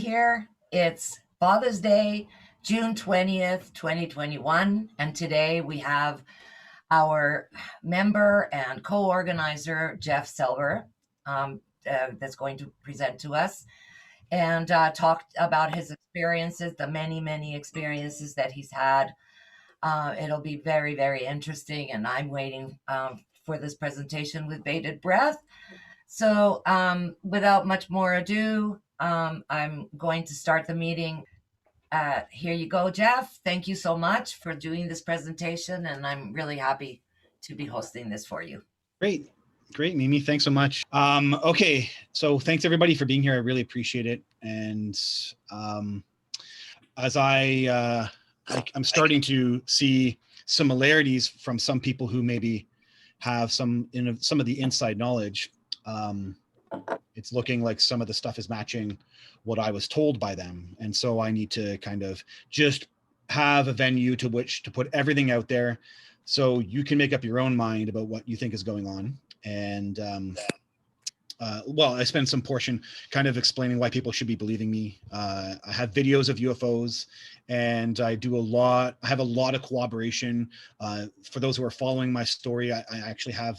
here. It's Father's Day, June 20th, 2021. And today we have our member and co-organizer, Jeff Silver, that's going to present to us and talk about his experiences, the many, many experiences that he's had. It'll be very, very interesting. And I'm waiting for this presentation with bated breath. So without much more ado, I'm going to start the meeting. Here you go, Jeff. Thank you so much for doing this presentation, and I'm really happy to be hosting this for you. Great, Mimi. Thanks so much. Okay, so thanks everybody for being here. I really appreciate it. And as I'm starting to see similarities from some people who maybe have some of the inside knowledge. It's looking like some of the stuff is matching what I was told by them. And so I need to kind of just have a venue to which to put everything out there so you can make up your own mind about what you think is going on. And well, I spend some portion kind of explaining why people should be believing me. I have videos of UFOs, and I have a lot of cooperation. For those who are following my story, I actually have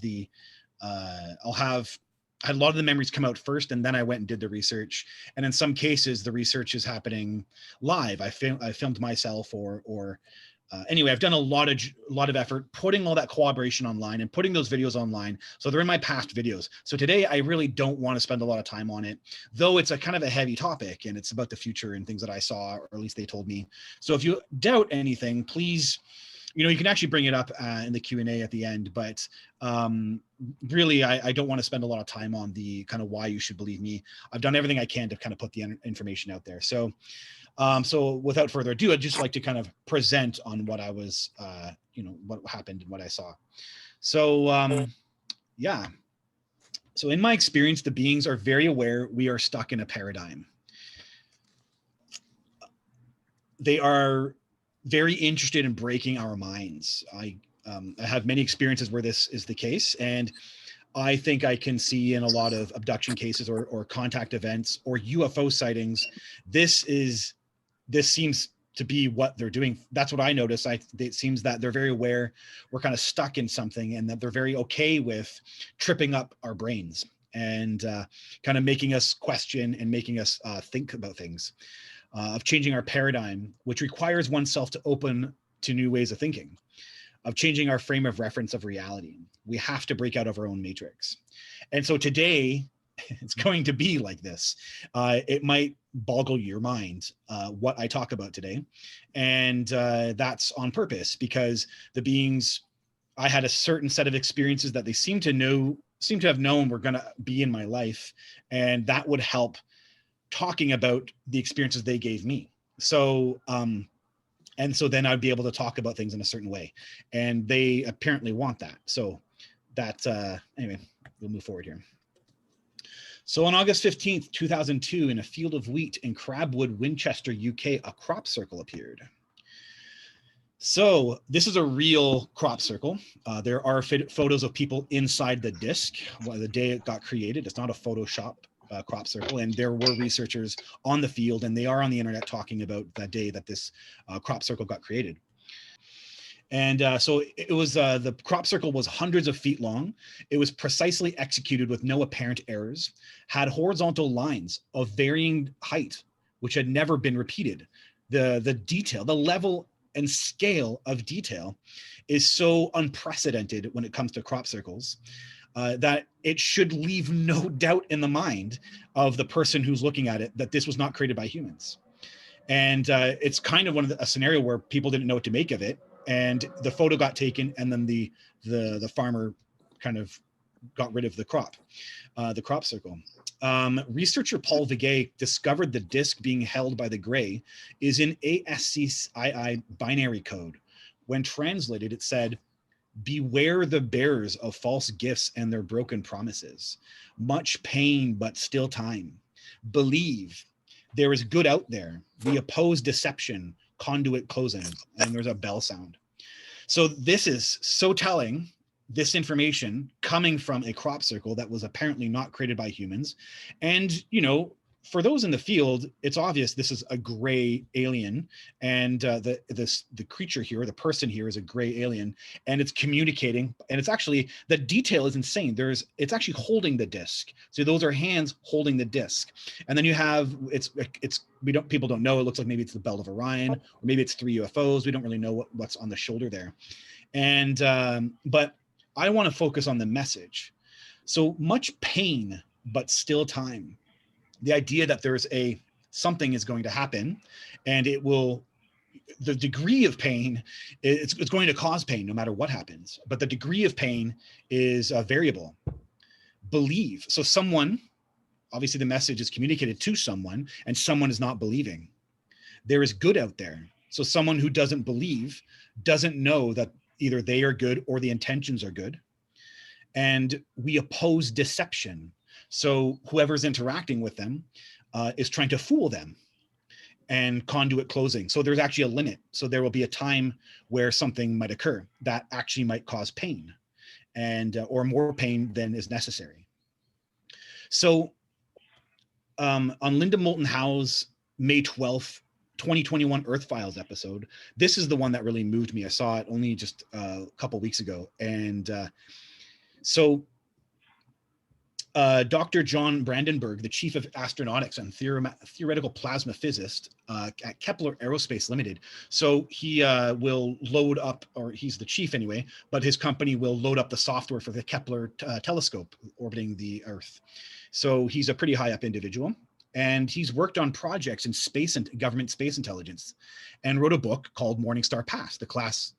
I had a lot of the memories come out first, and then I went and did the research. And in some cases, the research is happening live. I filmed myself, anyway, I've done a lot of effort putting all that collaboration online and putting those videos online. So they're in my past videos. So today, I really don't want to spend a lot of time on it, though it's a kind of a heavy topic, and it's about the future and things that I saw, or at least they told me. So if you doubt anything, please, you can actually bring it up in the Q&A at the end, but really, I don't want to spend a lot of time on the kind of why you should believe me. I've done everything I can to kind of put the information out there. So, so without further ado, I'd just like to kind of present on what I was, what happened and what I saw. So, yeah. So in my experience, the beings are very aware we are stuck in a paradigm. They are very interested in breaking our minds. I have many experiences where this is the case, and I think I can see in a lot of abduction cases or contact events or UFO sightings, this seems to be what they're doing. That's what I notice. It seems that they're very aware we're kind of stuck in something, and that they're very okay with tripping up our brains and kind of making us question and making us think about things. Of changing our paradigm, which requires oneself to open to new ways of thinking, of changing our frame of reference of reality. We have to break out of our own matrix. And so today, it's going to be like this. It might boggle your mind what I talk about today. And that's on purpose, because the beings, I had a certain set of experiences that they seem to have known were going to be in my life. And that would help talking about the experiences they gave me. So, and so then I'd be able to talk about things in a certain way, and they apparently want that. So that, anyway, we'll move forward here. So on August 15th, 2002, in a field of wheat in Crabwood, Winchester, UK, a crop circle appeared. So this is a real crop circle. There are photos of people inside the disc the day it got created. It's not a Photoshop crop circle, and there were researchers on the field, and they are on the internet talking about that day that this crop circle got created. And so it was, the crop circle was hundreds of feet long. It was precisely executed with no apparent errors, had horizontal lines of varying height, which had never been repeated. The detail, the level and scale of detail is so unprecedented when it comes to crop circles. That it should leave no doubt in the mind of the person who's looking at it that this was not created by humans. And it's kind of a scenario where people didn't know what to make of it, and the photo got taken, and then the farmer kind of got rid of the crop circle. Researcher Paul Vigay discovered the disc being held by the gray is in ASCII binary code. When translated, it said, "Beware the bearers of false gifts and their broken promises. Much pain, but still time. Believe there is good out there. We oppose deception, conduit closing." And there's a bell sound. So this is so telling, this information coming from a crop circle that was apparently not created by humans. And, for those in the field, it's obvious this is a gray alien, and the creature here, the person here, is a gray alien, and it's communicating. And it's actually, the detail is insane. It's actually holding the disc. So those are hands holding the disc, and then you have people don't know. It looks like maybe it's the belt of Orion, or maybe it's 3 UFOs. We don't really know what's on the shoulder there, and but I want to focus on the message. So much pain, but still time. The idea that something is going to happen, and the degree of pain, it's going to cause pain no matter what happens, but the degree of pain is variable. Believe. So someone, obviously the message is communicated to someone, and someone is not believing. There is good out there. So someone who doesn't believe doesn't know that either they are good or the intentions are good. And we oppose deception. So whoever's interacting with them is trying to fool them, and conduit closing. So there's actually a limit. So there will be a time where something might occur that actually might cause pain, and or more pain than is necessary. So on Linda Moulton Howe's May 12th, 2021 Earth Files episode, this is the one that really moved me. I saw it only just a couple weeks ago. And so Dr. John Brandenburg, the chief of astronautics and theoretical plasma physicist at Kepler Aerospace Limited. So he will load up, or he's the chief anyway, but his company will load up the software for the Kepler telescope orbiting the Earth. So he's a pretty high up individual, and he's worked on projects in space and government space intelligence, and wrote a book called Morningstar Pass, the collapse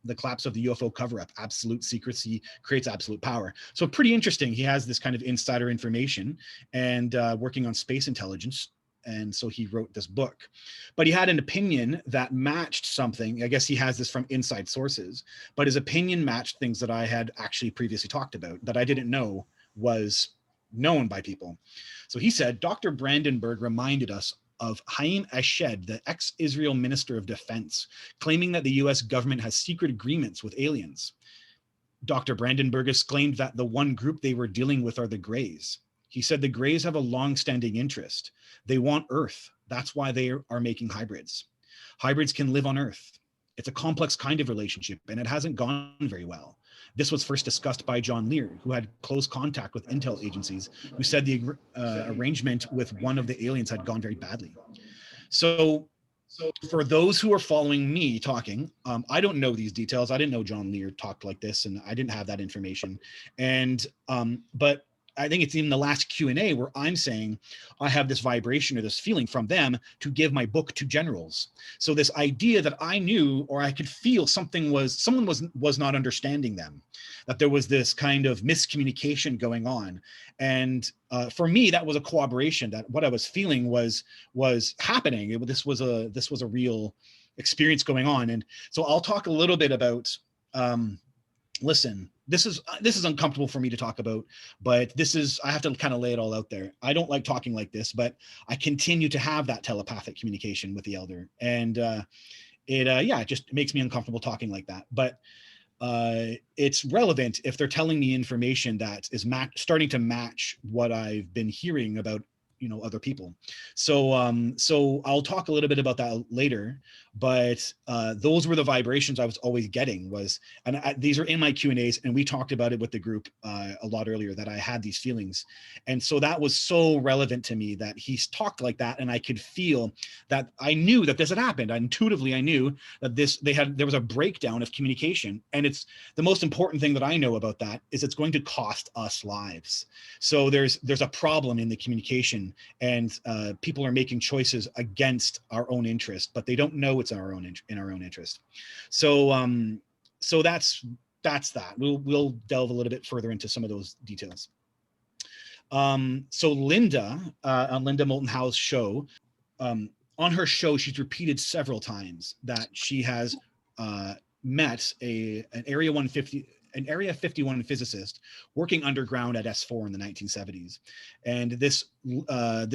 of the UFO cover-up. Absolute secrecy creates absolute power. So pretty interesting. He has this kind of insider information, and working on space intelligence. And so he wrote this book, but he had an opinion that matched something. I guess he has this from inside sources, but his opinion matched things that I had actually previously talked about that I didn't know was known by people. So he said, Dr. Brandenburg reminded us of Haim Eshed, the ex-Israel Minister of Defense, claiming that the US government has secret agreements with aliens. Dr. Brandenburg exclaimed that the one group they were dealing with are the Greys. He said the Greys have a long-standing interest. They want Earth. That's why they are making hybrids. Hybrids can live on Earth. It's a complex kind of relationship, and it hasn't gone very well. This was first discussed by John Lear, who had close contact with intel agencies, who said the arrangement with one of the aliens had gone very badly. So for those who are following me talking, I don't know these details. I didn't know John Lear talked like this, and I didn't have that information. And but I think it's in the last Q&A where I'm saying I have this vibration or this feeling from them to give my book to generals. So this idea that I knew, or I could feel someone was not understanding them, that there was this kind of miscommunication going on. And for me, that was a corroboration that what I was feeling was happening. This was a real experience going on. And so I'll talk a little bit about, listen, this is uncomfortable for me to talk about, but I have to kind of lay it all out there. I don't like talking like this, but I continue to have that telepathic communication with the elder. And it just makes me uncomfortable talking like that. But it's relevant if they're telling me information that is starting to match what I've been hearing about, other people. So I'll talk a little bit about that later, but those were the vibrations I was always getting these are in my Q&As, and we talked about it with the group a lot earlier, that I had these feelings. And so that was so relevant to me, that he's talked like that, and I could feel that I knew that this had happened. Intuitively, I knew that there was a breakdown of communication. And it's the most important thing that I know about that is it's going to cost us lives. So there's a problem in the communication, and people are making choices against our own interest, but they don't know it's in our own interest. So that's that. We'll delve a little bit further into some of those details. So Linda, on Linda Moulton Howe's show, on her show, she's repeated several times that she has met an Area 150 an Area 51 physicist working underground at S4 in the 1970s. And this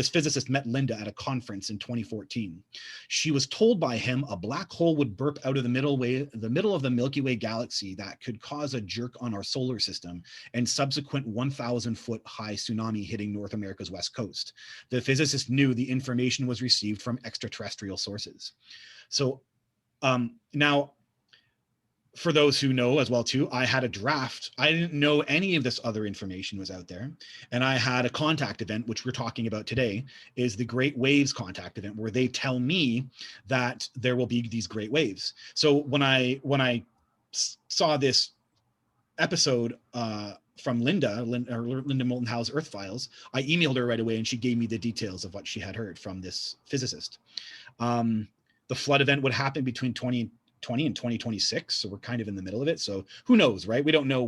physicist met Linda at a conference in 2014. She was told by him a black hole would burp out of the middle of the Milky Way galaxy that could cause a jerk on our solar system and subsequent 1,000-foot high tsunami hitting North America's west coast. The physicist knew the information was received from extraterrestrial sources. So now, for those who know as well too, I had a draft. I didn't know any of this other information was out there. And I had a contact event, which we're talking about today, is the Great Waves contact event, where they tell me that there will be these great waves. So when I saw this episode from Linda Moulton Howe's Earth Files, I emailed her right away and she gave me the details of what she had heard from this physicist. The flood event would happen between 2020 and 2026. So we're kind of in the middle of it. So who knows, right? We don't know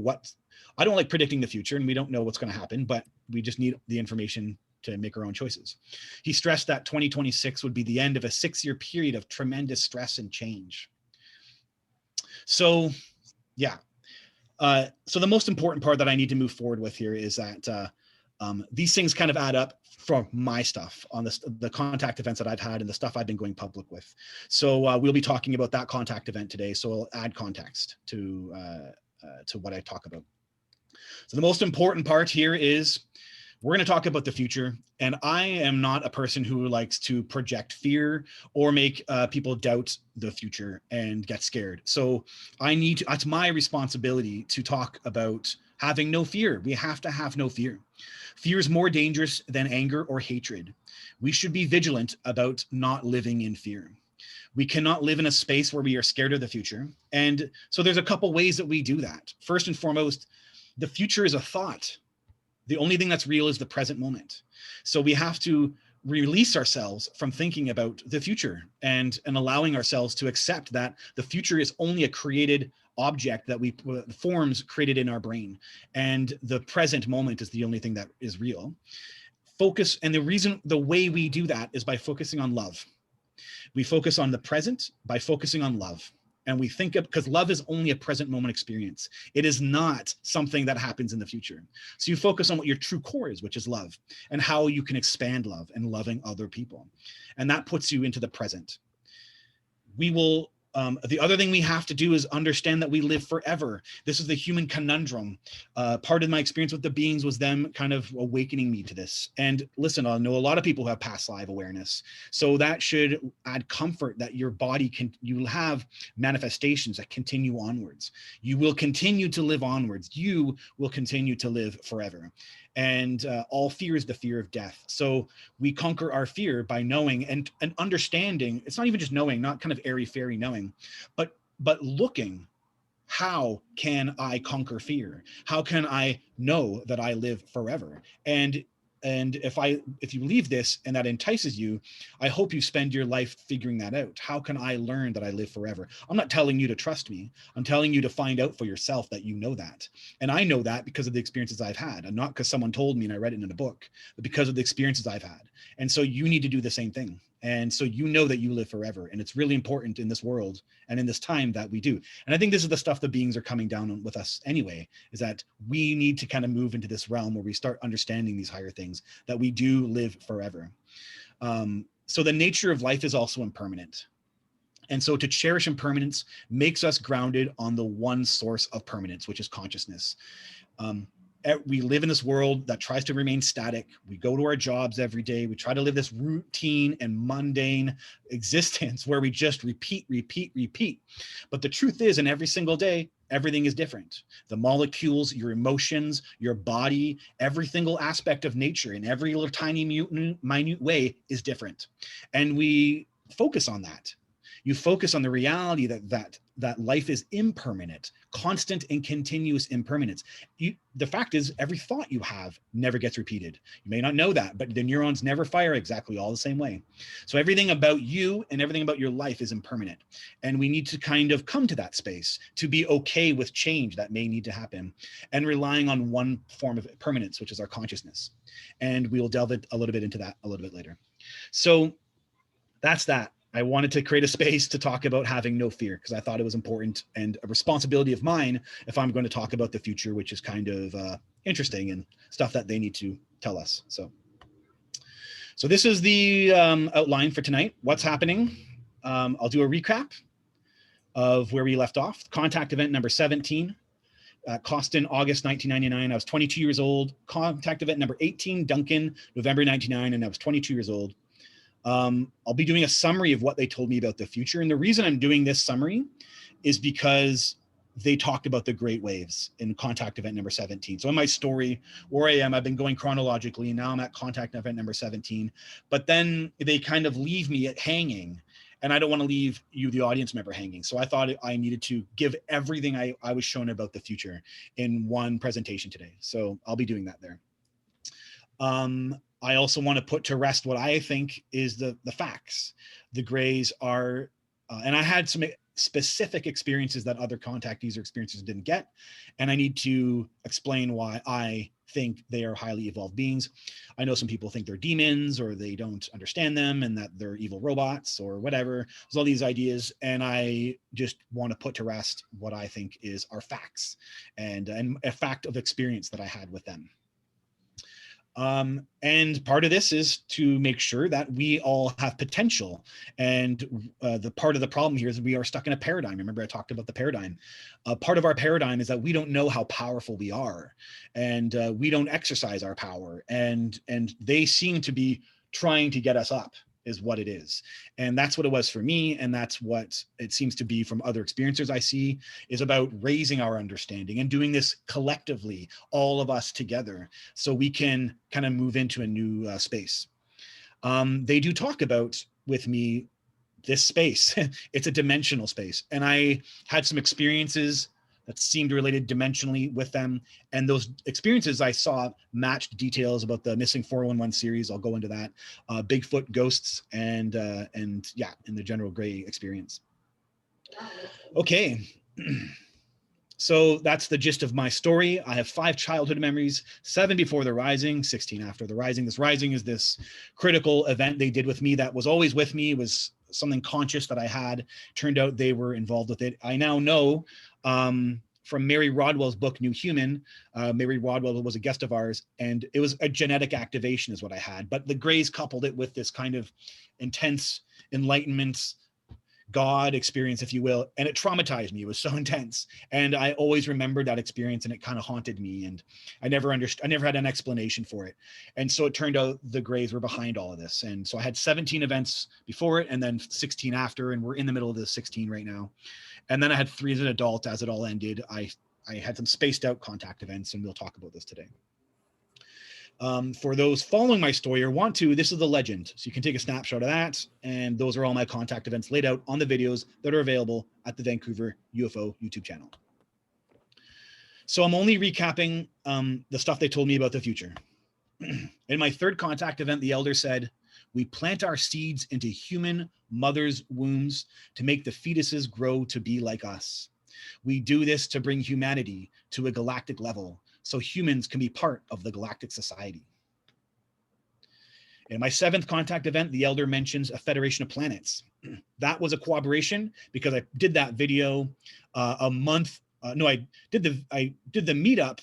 I don't like predicting the future, and we don't know what's going to happen, but we just need the information to make our own choices. He stressed that 2026 would be the end of a 6-year period of tremendous stress and change. So yeah. So the most important part that I need to move forward with here is that these things kind of add up from my stuff on the contact events that I've had and the stuff I've been going public with. So we'll be talking about that contact event today. So I'll add context to what I talk about. So the most important part here is we're going to talk about the future. And I am not a person who likes to project fear or make people doubt the future and get scared. So it's my responsibility to talk about having no fear. We have to have no fear. Fear is more dangerous than anger or hatred. We should be vigilant about not living in fear. We cannot live in a space where we are scared of the future. And so there's a couple ways that we do that. First and foremost, the future is a thought. The only thing that's real is the present moment. So we have to release ourselves from thinking about the future and allowing ourselves to accept that the future is only a created object that forms created in our brain. And the present moment is the only thing that is real. Focus, and the way we do that is by focusing on love. We focus on the present by focusing on love. And we think because love is only a present moment experience. It is not something that happens in the future. So you focus on what your true core is, which is love, and how you can expand love and loving other people. And that puts you into the present. The other thing we have to do is understand that we live forever. This is the human conundrum. Part of my experience with the beings was them kind of awakening me to this. And listen, I know a lot of people who have past life awareness. So that should add comfort that your body you'll have manifestations that continue onwards. You will continue to live onwards. You will continue to live forever. And all fear is the fear of death. So we conquer our fear by knowing and understanding. It's not even just knowing, not kind of airy-fairy knowing, but looking, how can I conquer fear? How can I know that I live forever? And if you leave this and that entices you, I hope you spend your life figuring that out. How can I learn that I live forever? I'm not telling you to trust me. I'm telling you to find out for yourself that you know that. And I know that because of the experiences I've had, and not because someone told me and I read it in a book, but because of the experiences I've had. And so you need to do the same thing. And so you know that you live forever. And it's really important in this world and in this time that we do. And I think this is the stuff the beings are coming down on with us anyway, is that we need to kind of move into this realm where we start understanding these higher things, that we do live forever. So the nature of life is also impermanent. And so to cherish impermanence makes us grounded on the one source of permanence, which is consciousness. We live in this world that tries to remain static. We go to our jobs every day. We try to live this routine and mundane existence where we just repeat. But the truth is, in every single day, everything is different. The molecules, your emotions, your body, every single aspect of nature in every little tiny minute way is different. And we focus on that. You focus on the reality that life is impermanent, constant and continuous impermanence. The fact is, every thought you have never gets repeated. You may not know that, but the neurons never fire exactly all the same way. So everything about you and everything about your life is impermanent. And we need to kind of come to that space to be okay with change that may need to happen, and relying on one form of permanence, which is our consciousness. And we'll delve a little bit into that a little bit later. So that's that. I wanted to create a space to talk about having no fear, because I thought it was important and a responsibility of mine if I'm going to talk about the future, which is kind of interesting and stuff that they need to tell us. So this is the outline for tonight. What's happening? I'll do a recap of where we left off. Contact event number 17. Costin, August 1999. I was 22 years old. Contact event number 18, Duncan, November 99, and I was 22 years old. I'll be doing a summary of what they told me about the future. And the reason I'm doing this summary is because they talked about the great waves in contact event number 17. So in my story, where I am, I've been going chronologically. Now I'm at contact event number 17, but then they kind of leave me at hanging, and I don't want to leave you, the audience member, hanging. So I thought I needed to give everything I was shown about the future in one presentation today. So I'll be doing that there. I also want to put to rest what I think is the facts. The grays are, and I had some specific experiences that other contactees or experiencers didn't get, and I need to explain why I think they are highly evolved beings. I know some people think they're demons, or they don't understand them, and that they're evil robots or whatever. There's all these ideas, and I just want to put to rest what I think is our facts and a fact of experience that I had with them. And part of this is to make sure that we all have potential. And the part of the problem here is we are stuck in a paradigm. Remember, I talked about the paradigm. Part of our paradigm is that we don't know how powerful we are, and we don't exercise our power. And they seem to be trying to get us up, is what it is. And that's what it was for me. And that's what it seems to be from other experiencers I see, is about raising our understanding and doing this collectively, all of us together, so we can kind of move into a new space. They do talk about with me this space. It's a dimensional space. And I had some experiences that seemed related dimensionally with them. And those experiences I saw matched details about the missing 411 series. I'll go into that. Bigfoot, ghosts, and yeah, in the general gray experience. Okay. So that's the gist of my story. I have 5 childhood memories, 7 before the rising, 16 after the rising. This rising is this critical event they did with me that was always with me. It was something conscious that I had. Turned out they were involved with it. I now know from Mary Rodwell's book, New Human. Mary Rodwell was a guest of ours, and it was a genetic activation is what I had. But the Greys coupled it with this kind of intense enlightenment, God experience, if you will, and it traumatized me. It was so intense, and I always remembered that experience, and it kind of haunted me, and I never had an explanation for it. And so it turned out the Greys were behind all of this. And so I had 17 events before it, and then 16 after, and we're in the middle of the 16 right now. And then I had 3 as an adult. As it all ended, I had some spaced out contact events, and we'll talk about this today. For those following my story or want to, this is the legend. So you can take a snapshot of that. And those are all my contact events laid out on the videos that are available at the Vancouver UFO YouTube channel. So I'm only recapping the stuff they told me about the future. In my 3rd contact event, the elder said, "We plant our seeds into human mothers' wombs to make the fetuses grow to be like us. We do this to bring humanity to a galactic level, so humans can be part of the galactic society." In my 7th contact event, the elder mentions a federation of planets. That was a cooperation because I did that video a month. I did the meetup,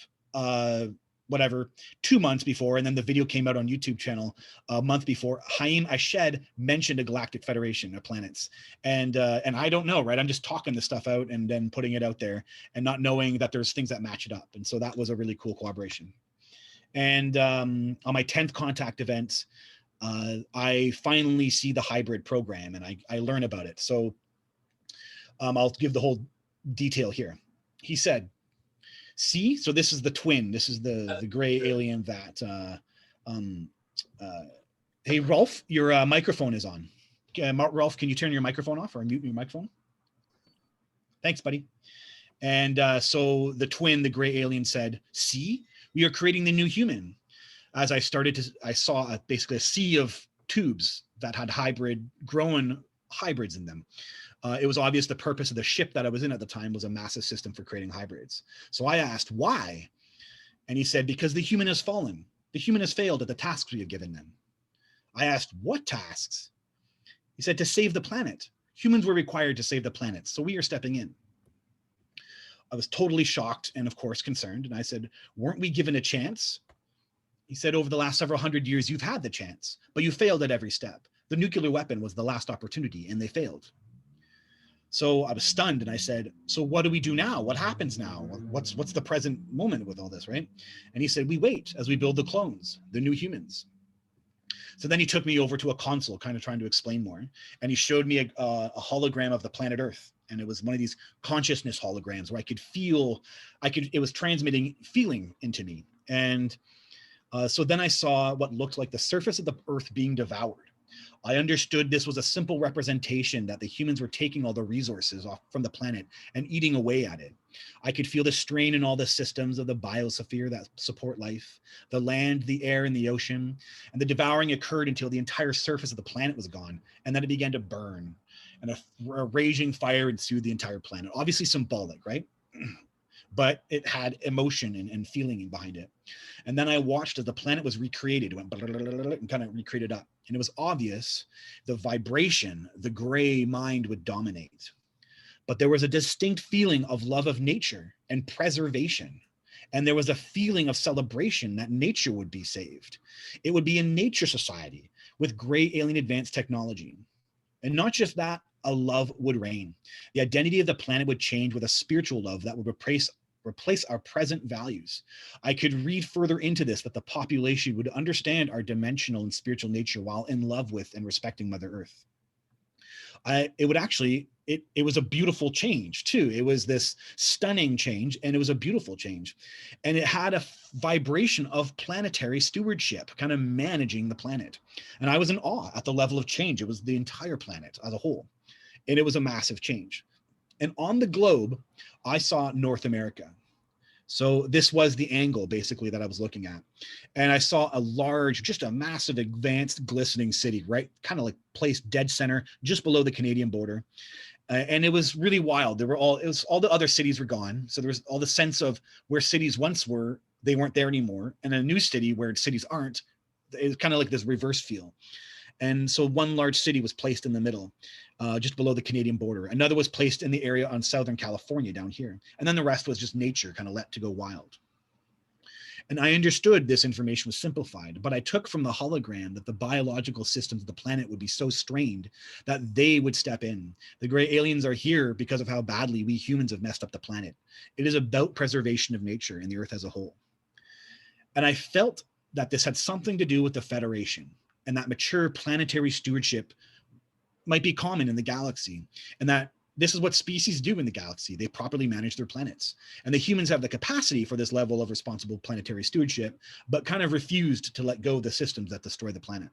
2 months before, and then the video came out on YouTube channel a month before. Haim Ashed mentioned a galactic federation of planets, and I don't know, right? I'm just talking this stuff out and then putting it out there, and not knowing that there's things that match it up. And so that was a really cool collaboration. And on my 10th contact event, I finally see the hybrid program, and I learn about it. So I'll give the whole detail here. He said, "See, so this is the twin. This is the gray alien that, hey, Rolf, your microphone is on. Rolf, can you turn your microphone off or mute your microphone? Thanks, buddy." And so the twin, the gray alien, said, "See, we are creating the new human." As I saw basically a sea of tubes that had grown hybrids in them. It was obvious the purpose of the ship that I was in at the time was a massive system for creating hybrids. So I asked, why? And he said, "Because the human has fallen. The human has failed at the tasks we have given them." I asked, "What tasks?" He said, to save the planet. Humans were required to save the planet, so we are stepping in. I was totally shocked and, of course, concerned. And I said, weren't we given a chance? He said, over the last several hundred years, you've had the chance, but you failed at every step. The nuclear weapon was the last opportunity, and they failed. So I was stunned, and I said, so what do we do now? What happens now? What's the present moment with all this, right? And he said, we wait as we build the clones, the new humans. So then he took me over to a console, kind of trying to explain more. And he showed me a hologram of the planet Earth. And it was one of these consciousness holograms where I could feel, it was transmitting feeling into me. And so then I saw what looked like the surface of the Earth being devoured. I understood this was a simple representation that the humans were taking all the resources off from the planet and eating away at it. I could feel the strain in all the systems of the biosphere that support life, the land, the air, and the ocean. And the devouring occurred until the entire surface of the planet was gone. And then it began to burn. And a raging fire ensued the entire planet. Obviously symbolic, right? But it had emotion and feeling behind it. And then I watched as the planet was recreated. It went and kind of recreated up. And it was obvious the vibration, the gray mind would dominate. But there was a distinct feeling of love of nature and preservation. And there was a feeling of celebration that nature would be saved. It would be a nature society with gray alien advanced technology. And not just that, a love would reign. The identity of the planet would change with a spiritual love that would replace our present values. I could read further into this that the population would understand our dimensional and spiritual nature while in love with and respecting Mother Earth. It was a beautiful change too. It was this stunning change, and it was a beautiful change. And it had a vibration of planetary stewardship, kind of managing the planet. And I was in awe at the level of change. It was the entire planet as a whole. And it was a massive change. And on the globe, I saw North America. So this was the angle basically that I was looking at. And I saw a large, just a massive, advanced, glistening city, right? Kind of like placed dead center, just below the Canadian border. And it was really wild. All the other cities were gone. So there was all the sense of where cities once were, they weren't there anymore. And a new city where cities aren't, it's kind of like this reverse feel. And so one large city was placed in the middle, just below the Canadian border. Another was placed in the area on Southern California down here. And then the rest was just nature kind of let to go wild. And I understood this information was simplified, but I took from the hologram that the biological systems of the planet would be so strained that they would step in. The gray aliens are here because of how badly we humans have messed up the planet. It is about preservation of nature and the Earth as a whole. And I felt that this had something to do with the Federation, and that mature planetary stewardship might be common in the galaxy, and that this is what species do in the galaxy. They properly manage their planets. And the humans have the capacity for this level of responsible planetary stewardship, but kind of refused to let go of the systems that destroy the planet.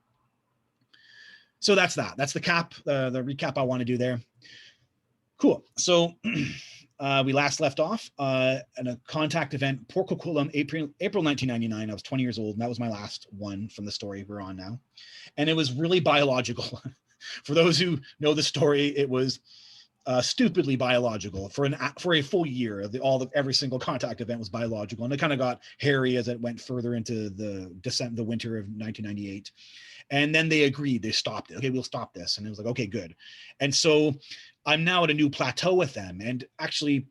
So that's that. That's the recap I want to do there. Cool. So we last left off at a contact event, Port Coquitlam, April 1999. I was 20 years old, and that was my last one from the story we're on now. And it was really biological. For those who know the story, it was stupidly biological for a full year. Every single contact event was biological, and it kind of got hairy as it went further into the winter of 1998. And then they agreed, they stopped it. Okay, we'll stop this. And it was like, okay, good. And so I'm now at a new plateau with them. And actually,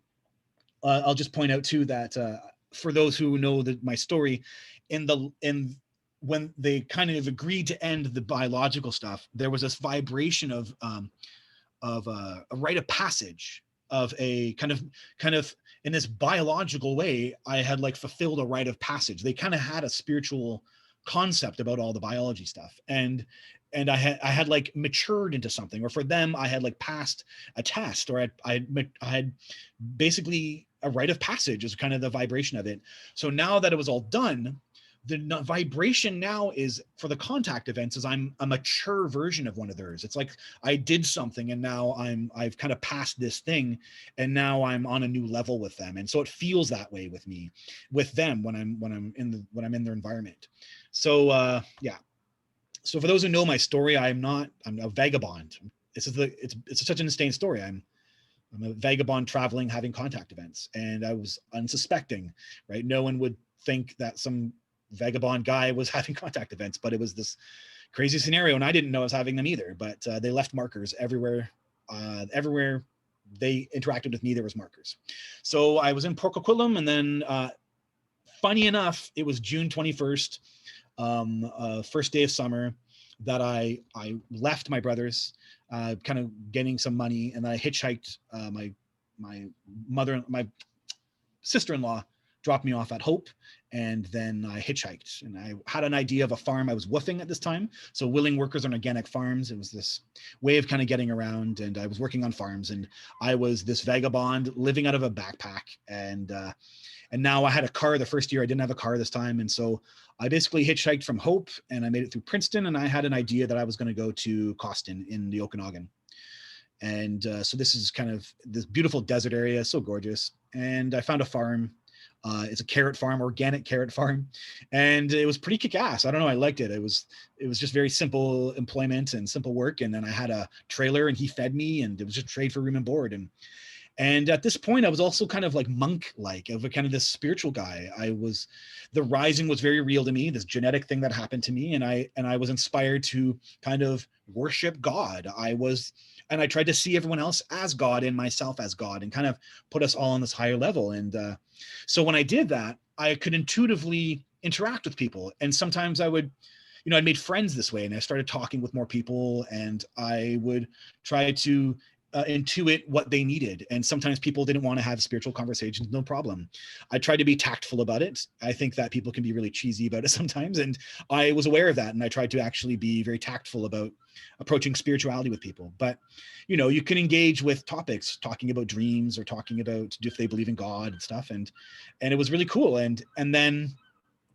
I'll just point out too that for those who know my story, when they kind of agreed to end the biological stuff, there was this vibration of a rite of passage, of a kind of in this biological way. I had like fulfilled a rite of passage. They kind of had a spiritual concept about all the biology stuff, and I had like matured into something, or for them I had like passed a test, or I had basically a rite of passage is kind of the vibration of it. So now that it was all done, the vibration now is for the contact events is I'm a mature version of one of theirs. It's like I did something, and now I've kind of passed this thing, and now I'm on a new level with them. And so it feels that way with them when I'm in their environment. So yeah. So for those who know my story, I'm a vagabond. It's such an insane story. I'm a vagabond traveling, having contact events, and I was unsuspecting, right? No one would think that some vagabond guy was having contact events, but it was this crazy scenario. And I didn't know I was having them either, but they left markers everywhere. Everywhere they interacted with me, there was markers. So I was in Port Coquitlam, and then funny enough, it was June 21st, first day of summer, that I left my brother's, kind of getting some money, and then I hitchhiked. My sister-in-law dropped me off at Hope, and then I hitchhiked, and I had an idea of a farm I was woofing at this time. So willing workers on organic farms. It was this way of kind of getting around, and I was working on farms, and I was this vagabond living out of a backpack. And now I had a car. The first year I didn't have a car this time. And so I basically hitchhiked from Hope, and I made it through Princeton, and I had an idea that I was going to go to Costin in the Okanagan. And so this is kind of this beautiful desert area, so gorgeous. And I found a farm. It's a carrot farm, organic carrot farm, and it was pretty kick-ass. I don't know, I liked it. It was just very simple employment and simple work. And then I had a trailer, and he fed me, and it was just trade for room and board. And at this point, I was also kind of like monk-like, of a kind of this spiritual guy. The rising was very real to me, this genetic thing that happened to me, and I was inspired to kind of worship God. And I tried to see everyone else as God and myself as God, and kind of put us all on this higher level. And so when I did that, I could intuitively interact with people. And sometimes I'd made friends this way, and I started talking with more people, and I would try to intuit what they needed. And sometimes people didn't want to have spiritual conversations, no problem. I tried to be tactful about it. I think that people can be really cheesy about it sometimes, and I was aware of that, and I tried to actually be very tactful about approaching spirituality with people. But you can engage with topics, talking about dreams, or talking about if they believe in God and stuff, and it was really cool. And then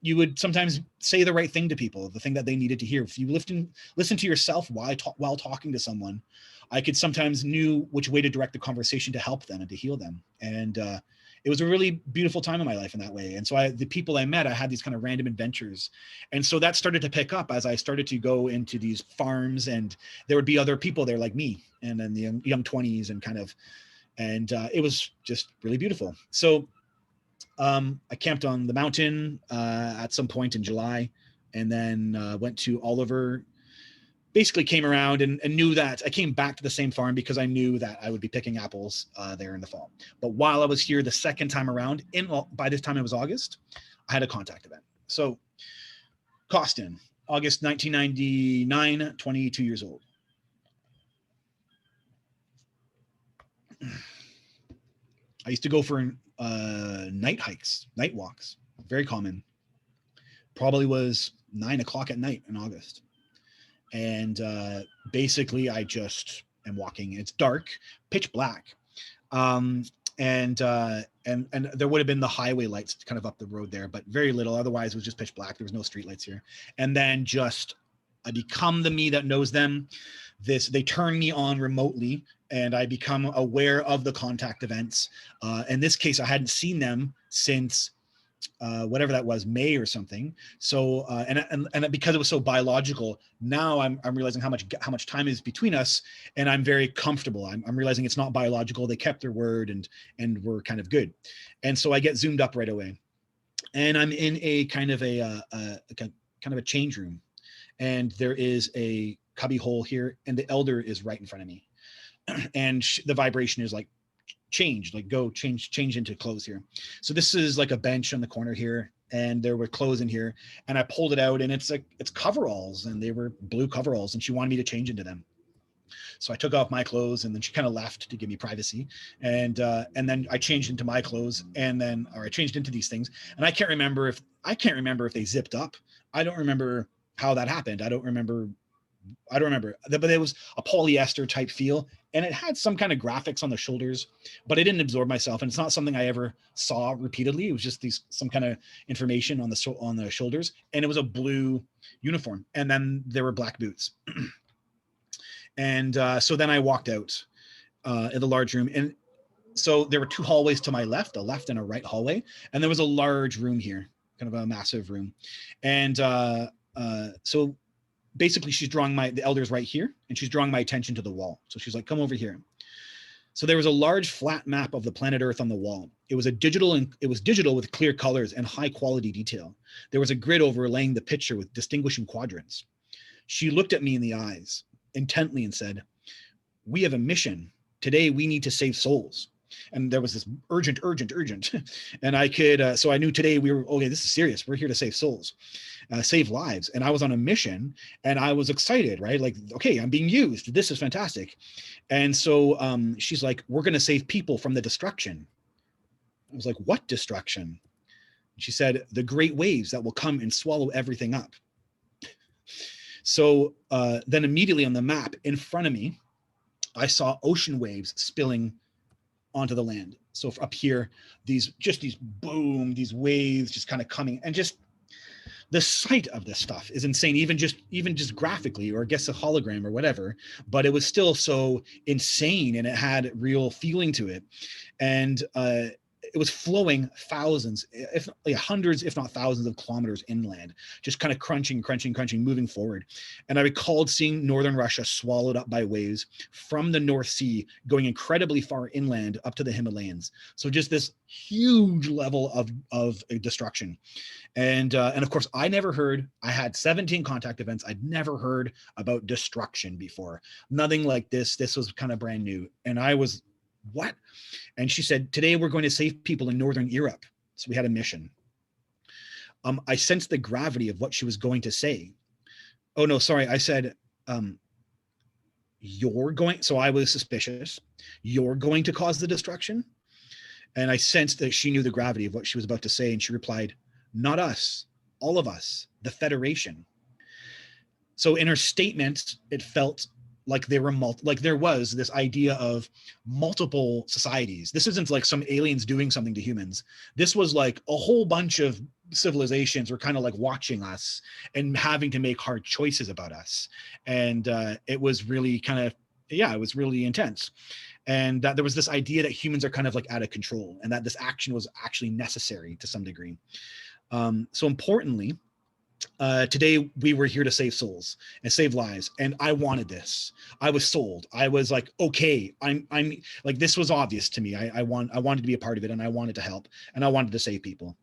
you would sometimes say the right thing to people, the thing that they needed to hear. If you listen to yourself while talking to someone, I could sometimes knew which way to direct the conversation to help them and to heal them. And it was a really beautiful time in my life in that way. And so the people I met, I had these kind of random adventures. And so that started to pick up as I started to go into these farms, and there would be other people there like me, and then the young 20s, and it was just really beautiful. So I camped on the mountain at some point in July, and then went to Oliver. Basically came around and knew that I came back to the same farm because I knew that I would be picking apples there in the fall. But while I was here the second time around, by this time it was August, I had a contact event. So Costin, August 1999, 22 years old. I used to go for night hikes, night walks, very common. Probably was 9 o'clock at night in August. And basically I just am walking. It's dark, pitch black. And there would have been the highway lights kind of up the road there, but very little. Otherwise it was just pitch black. There was no street lights here. And then I become the me that knows them. They turn me on remotely, and I become aware of the contact events. In this case, I hadn't seen them since whatever that was, May or something. So and because it was so biological, now I'm realizing how much time is between us, and I'm very comfortable. I'm realizing it's not biological. They kept their word, and we're kind of good. And so I get zoomed up right away, and I'm in a kind of a change room, and there is a cubby hole here, and the elder is right in front of me, and the vibration is like, change, like go change into clothes here. So this is like a bench on the corner here, and there were clothes in here, and I pulled it out, and it's coveralls, and they were blue coveralls, and she wanted me to change into them. So I took off my clothes, and then she kind of left to give me privacy. And then I changed into my clothes, or I changed into these things. And I can't remember if they zipped up. I don't remember how that happened. I don't remember, but it was a polyester type feel, and it had some kind of graphics on the shoulders, but I didn't absorb myself. And it's not something I ever saw repeatedly. It was just some kind of information on the shoulders, and it was a blue uniform. And then there were black boots. And so then I walked out in the large room. And so there were two hallways to my left, a left and a right hallway. And there was a large room here, kind of a massive room. And so basically the elder's right here, and she's drawing my attention to the wall. So she's like, come over here. So there was a large flat map of the planet Earth on the wall. It was digital with clear colors and high quality detail. There was a grid overlaying the picture with distinguishing quadrants. She looked at me in the eyes intently and said, "We have a mission. Today we need to save souls." And there was this urgent. And I could, so I knew today we were, okay, this is serious. We're here to save souls, save lives. And I was on a mission and I was excited, right? Like, okay, I'm being used. This is fantastic. And so she's like, "We're going to save people from the destruction." I was like, "What destruction?" She said, "The great waves that will come and swallow everything up." So then immediately on the map in front of me, I saw ocean waves spilling onto the land. So up here, these these waves just kind of coming, and just the sight of this stuff is insane, even just graphically, or I guess a hologram or whatever, but it was still so insane and it had real feeling to it. And it was flowing thousands, if like hundreds, if not thousands of kilometers inland, just kind of crunching, moving forward. And I recalled seeing northern Russia swallowed up by waves from the North Sea, going incredibly far inland up to the Himalayas. So just this huge level of destruction. And of course, I had 17 contact events. I'd never heard about destruction before. Nothing like this. This was kind of brand new. And I was, what? And she said, "Today we're going to save people in Northern Europe." So we had a mission. I sensed the gravity of what she was going to say. Oh no, sorry. I said, "You're going," so I was suspicious. "You're going to cause the destruction?" And I sensed that she knew the gravity of what she was about to say. And she replied, "Not us, all of us, the Federation." So in her statement, it felt like there was this idea of multiple societies. This isn't like some aliens doing something to humans. This was like a whole bunch of civilizations were kind of like watching us and having to make hard choices about us. And it was really it was really intense. And that there was this idea that humans are kind of like out of control and that this action was actually necessary to some degree. So importantly, today we were here to save souls and save lives, and I wanted this. I was sold. I was like, okay, I'm like, this was obvious to me. I wanted to be a part of it, and I wanted to help, and I wanted to save people.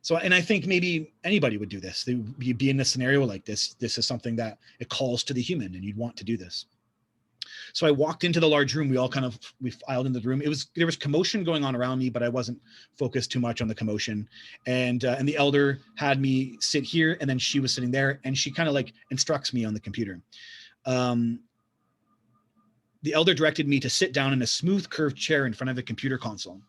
So, and I think maybe anybody would do this. You'd be in a scenario like this. This is something that it calls to the human, and you'd want to do this. So I walked into the large room. We filed into the room. There was commotion going on around me, but I wasn't focused too much on the commotion. And the elder had me sit here, and then she was sitting there, and she kind of like instructs me on the computer. The elder directed me to sit down in a smooth curved chair in front of a computer console.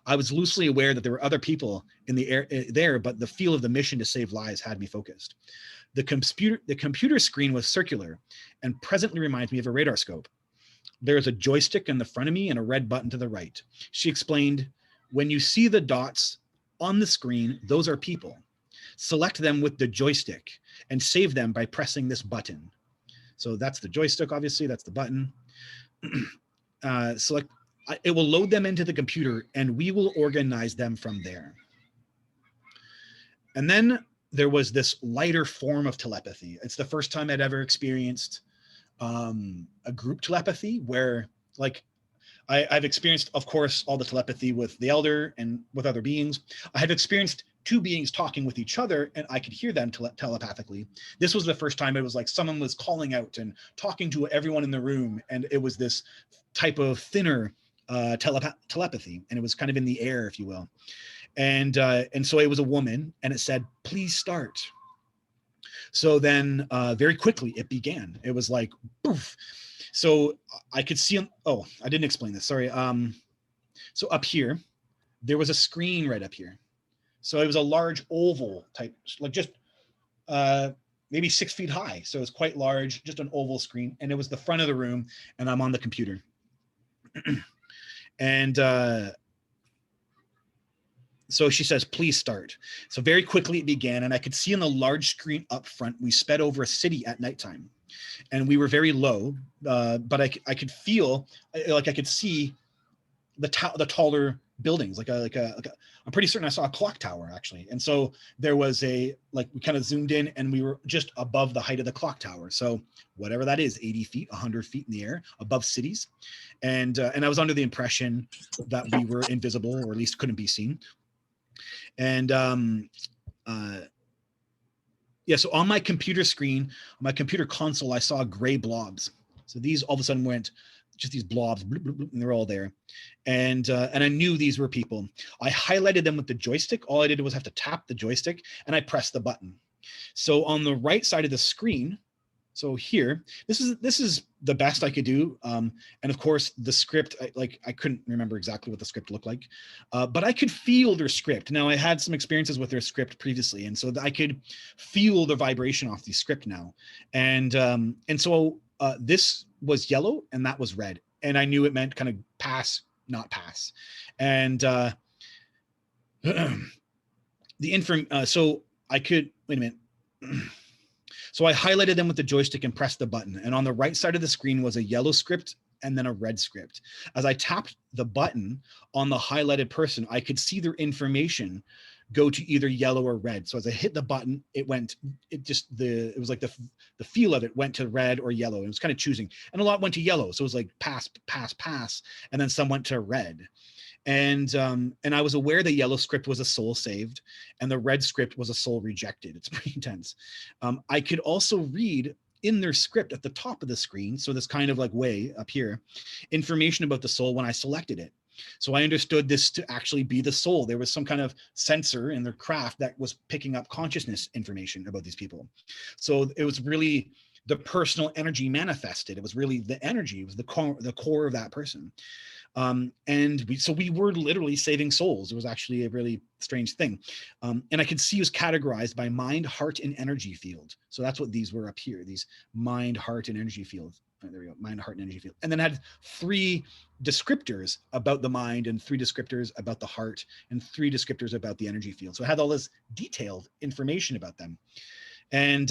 I was loosely aware that there were other people in the air there, but the feel of the mission to save lives had me focused. The computer screen was circular and presently reminds me of a radar scope. There is a joystick in the front of me and a red button to the right. She explained, "When you see the dots on the screen, those are people. Select them with the joystick and save them by pressing this button." So that's the joystick, obviously, that's the button. It will load them into the computer and we will organize them from there. And then there was this lighter form of telepathy. It's the first time I'd ever experienced a group telepathy where, like, I've experienced, of course, all the telepathy with the elder and with other beings. I have experienced two beings talking with each other and I could hear them telepathically. This was the first time it was like someone was calling out and talking to everyone in the room, and it was this type of thinner telepathy, and it was kind of in the air, if you will. And so it was a woman, and it said, "Please start." So then very quickly it began. It was like, poof. So I could see, oh, I didn't explain this, sorry. So up here, there was a screen right up here. So it was a large oval type, like just maybe 6 feet high. So it was quite large, just an oval screen. And it was the front of the room, and I'm on the computer. And so she says, "Please start." So very quickly it began, and I could see on the large screen up front, we sped over a city at nighttime. And we were very low, but I could feel, like I could see the taller buildings, I'm pretty certain I saw a clock tower actually. And so there was we kind of zoomed in and we were just above the height of the clock tower. So whatever that is, 80 feet, 100 feet in the air above cities. And I was under the impression that we were invisible, or at least couldn't be seen. And yeah, so on my computer screen, on my computer console, I saw gray blobs. So these all of a sudden went just these blobs, bloop, bloop, bloop, and they're all there. And I knew these were people. I highlighted them with the joystick. All I did was have to tap the joystick and I pressed the button. So on the right side of the screen, so here, this is the best I could do. And of course, the script, I couldn't remember exactly what the script looked like, but I could feel their script. Now, I had some experiences with their script previously, and so I could feel the vibration off the script now. And so this was yellow, and that was red, and I knew it meant kind of pass, not pass. And so I could wait a minute. So I highlighted them with the joystick and pressed the button. And on the right side of the screen was a yellow script and then a red script. As I tapped the button on the highlighted person, I could see their information go to either yellow or red. So as I hit the button, it was like the feel of it went to red or yellow. It was kind of choosing. And a lot went to yellow. So it was like pass, pass, pass. And then some went to red. And I was aware the yellow script was a soul saved and the red script was a soul rejected. It's pretty intense. I could also read in their script at the top of the screen, so this kind of like way up here, information about the soul when I selected it. So I understood this to actually be the soul. There was some kind of sensor in their craft that was picking up consciousness information about these people. So it was really the personal energy manifested. It was really the energy, it was the core of that person. So we were literally saving souls. It was actually a really strange thing. And I could see it was categorized by mind, heart, and energy field. So that's what these were up here, these mind, heart, and energy fields. Right, there we go, mind, heart, and energy field. And then had 3 descriptors about the mind and 3 descriptors about the heart and 3 descriptors about the energy field. So it had all this detailed information about them. And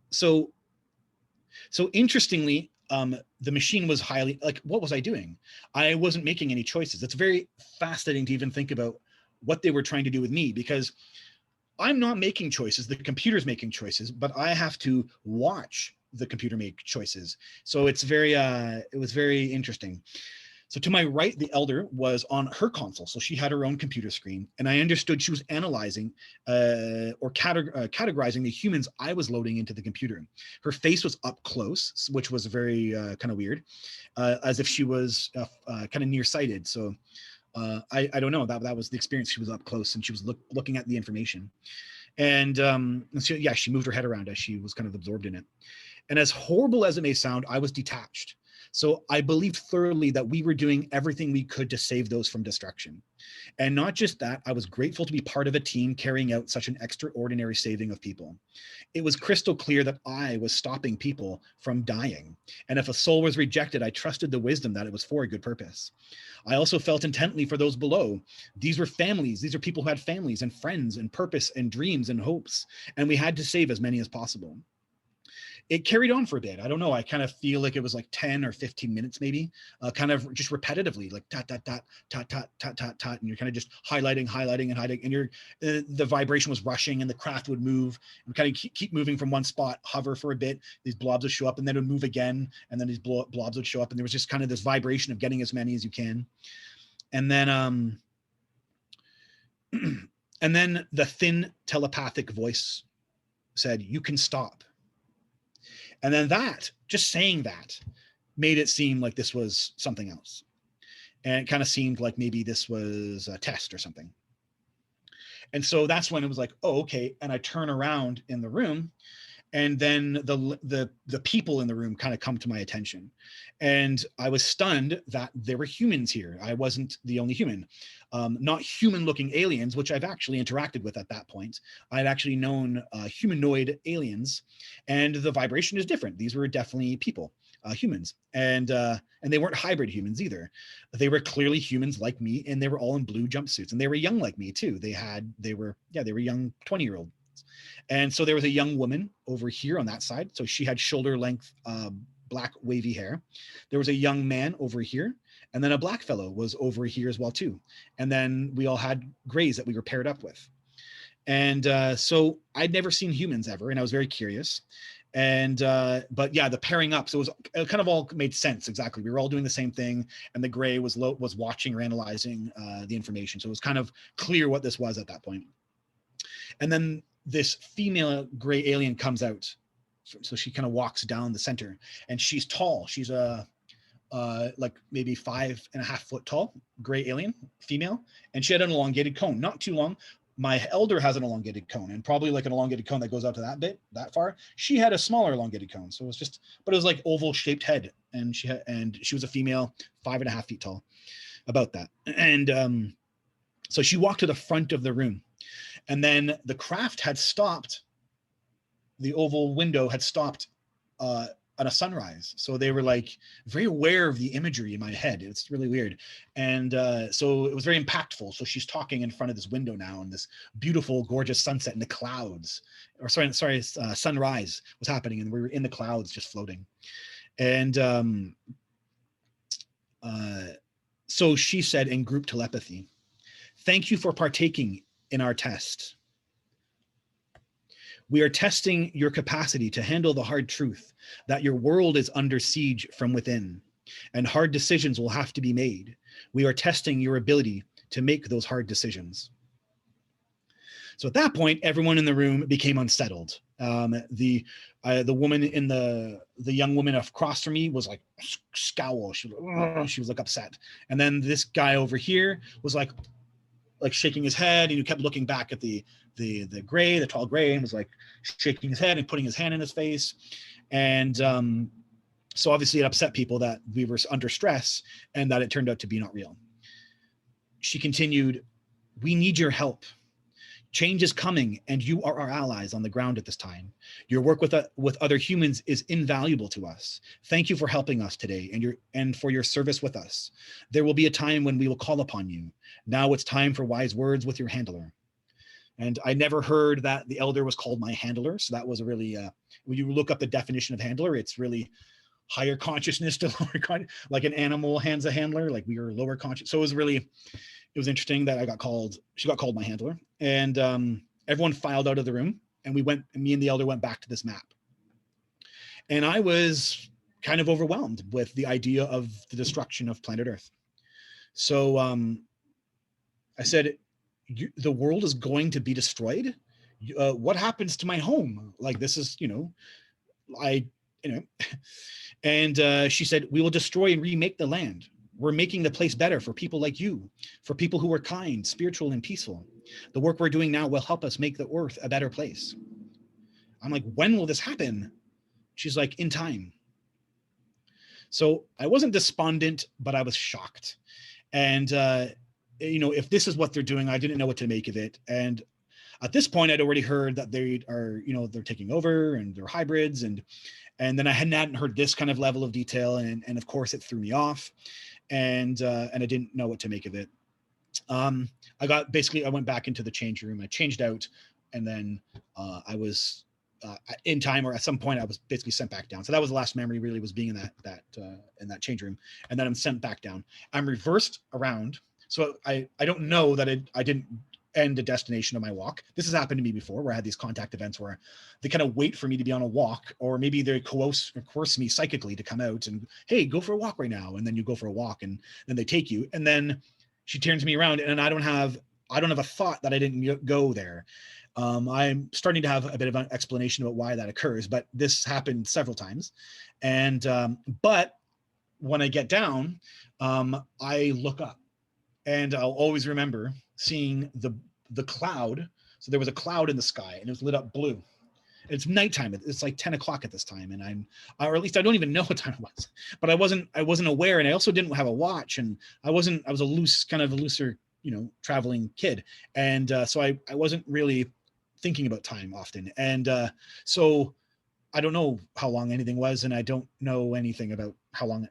so interestingly, the machine was highly, like, what was I doing? I wasn't making any choices. It's very fascinating to even think about what they were trying to do with me, because I'm not making choices. The computer's making choices, but I have to watch the computer make choices. So it was very interesting. So to my right, the elder was on her console. So she had her own computer screen, and I understood she was analyzing or categorizing the humans I was loading into the computer. Her face was up close, which was very kind of weird, as if she was kind of nearsighted. So I don't know, that was the experience. She was up close and she was looking at the information. And so, yeah, she moved her head around as she was kind of absorbed in it. And as horrible as it may sound, I was detached. So I believed thoroughly that we were doing everything we could to save those from destruction. And not just that, I was grateful to be part of a team carrying out such an extraordinary saving of people. It was crystal clear that I was stopping people from dying. And if a soul was rejected, I trusted the wisdom that it was for a good purpose. I also felt intently for those below. These were families. These are people who had families and friends and purpose and dreams and hopes. And we had to save as many as possible. It carried on for a bit. I don't know. I kind of feel like it was like 10 or 15 minutes, maybe, kind of just repetitively, like dot, dot, dot, dot, dot, dot, dot, dot. And you're kind of just highlighting, and the vibration was rushing and the craft would move and kind of keep moving from one spot, hover for a bit. These blobs would show up and then it would move again. And then these blobs would show up. And there was just kind of this vibration of getting as many as you can. And then, and then the thin telepathic voice said, "You can stop." And then just saying that made it seem like this was something else. And it kind of seemed like maybe this was a test or something. And so that's when it was like, oh, okay. And I turn around in the room, and then the people in the room kind of come to my attention. And I was stunned that there were humans here. I wasn't the only human. Not human looking aliens, which I've actually interacted with at that point. I'd actually known humanoid aliens, and the vibration is different. These were definitely people, humans, and they weren't hybrid humans either. They were clearly humans like me, and they were all in blue jumpsuits, and they were young like me too. They were young 20-year-old. And so there was a young woman over here on that side. So she had shoulder length, black wavy hair. There was a young man over here. And then a black fellow was over here as well too. And then we all had grays that we were paired up with. And so I'd never seen humans ever. And I was very curious. And but yeah, the pairing up, so it kind of all made sense. Exactly. We were all doing the same thing. And the gray was watching or analyzing the information. So it was kind of clear what this was at that point. And then this female gray alien comes out. So she kind of walks down the center, and she's tall. She's a like maybe 5.5 foot tall gray alien female, and she had an elongated cone, not too long. My elder has an elongated cone, and probably like an elongated cone that goes out to that far. She had a smaller elongated cone, so it was just, but it was like oval shaped head, and she was a female, 5.5 feet tall, about that. And so she walked to the front of the room, and then the craft had stopped. The oval window had stopped on a sunrise, so they were like very aware of the imagery in my head. It's really weird. And so it was very impactful. So she's talking in front of this window now, and this beautiful gorgeous sunset in the clouds, or sunrise was happening, and we were in the clouds just floating. And so she said in group telepathy, "Thank you for partaking in our test. We are testing your capacity to handle the hard truth that your world is under siege from within, and hard decisions will have to be made. We are testing your ability to make those hard decisions." So at that point, everyone in the room became unsettled. The woman in the young woman across from me was like scowl. She was like upset. And then this guy over here was like shaking his head, and he kept looking back at the tall gray, and was like shaking his head and putting his hand in his face. And so obviously it upset people that we were under stress and that it turned out to be not real. She continued, "We need your help. Change is coming, and you are our allies on the ground at this time. Your work with other humans is invaluable to us. Thank you for helping us today, and for your service with us. There will be a time when we will call upon you. Now it's time for wise words with your handler." And I never heard that the elder was called my handler. So that was a really, when you look up the definition of handler, it's really higher consciousness to lower like an animal hands a handler, like we were lower conscious. So it was interesting that she got called my handler. And everyone filed out of the room, and me and the elder went back to this map. And I was kind of overwhelmed with the idea of the destruction of planet Earth. So I said, "The world is going to be destroyed. What happens to my home? Like, this is, And she said, "We will destroy and remake the land. We're making the place better for people like you, for people who are kind, spiritual, and peaceful. The work we're doing now will help us make the earth a better place." I'm like, "When will this happen?" She's like, "In time." So I wasn't despondent, but I was shocked. And, if this is what they're doing, I didn't know what to make of it. And at this point, I'd already heard that they are, they're taking over and they're hybrids. And then I hadn't heard this kind of level of detail. And of course it threw me off, and I didn't know what to make of it. I went back into the change room. I changed out, and then I was in time, or at some point I was basically sent back down. So that was the last memory, really, was being in that change room. And then I'm sent back down. I'm reversed around. So I don't know that I didn't end the destination of my walk. This has happened to me before, where I had these contact events where they kind of wait for me to be on a walk, or maybe they coerce me psychically to come out and, "Hey, go for a walk right now." And then you go for a walk, and then they take you, and then she turns me around, and I don't have a thought that I didn't go there. I'm starting to have a bit of an explanation about why that occurs, but this happened several times. And but when I get down, I look up, and I'll always remember seeing the cloud. So there was a cloud in the sky, and it was lit up blue. It's nighttime. It's like 10 o'clock at this time, and or at least I don't even know what time it was. But I wasn't aware, and I also didn't have a watch, and I was a looser, traveling kid, and so I wasn't really thinking about time often, and so I don't know how long anything was, and I don't know anything about how long.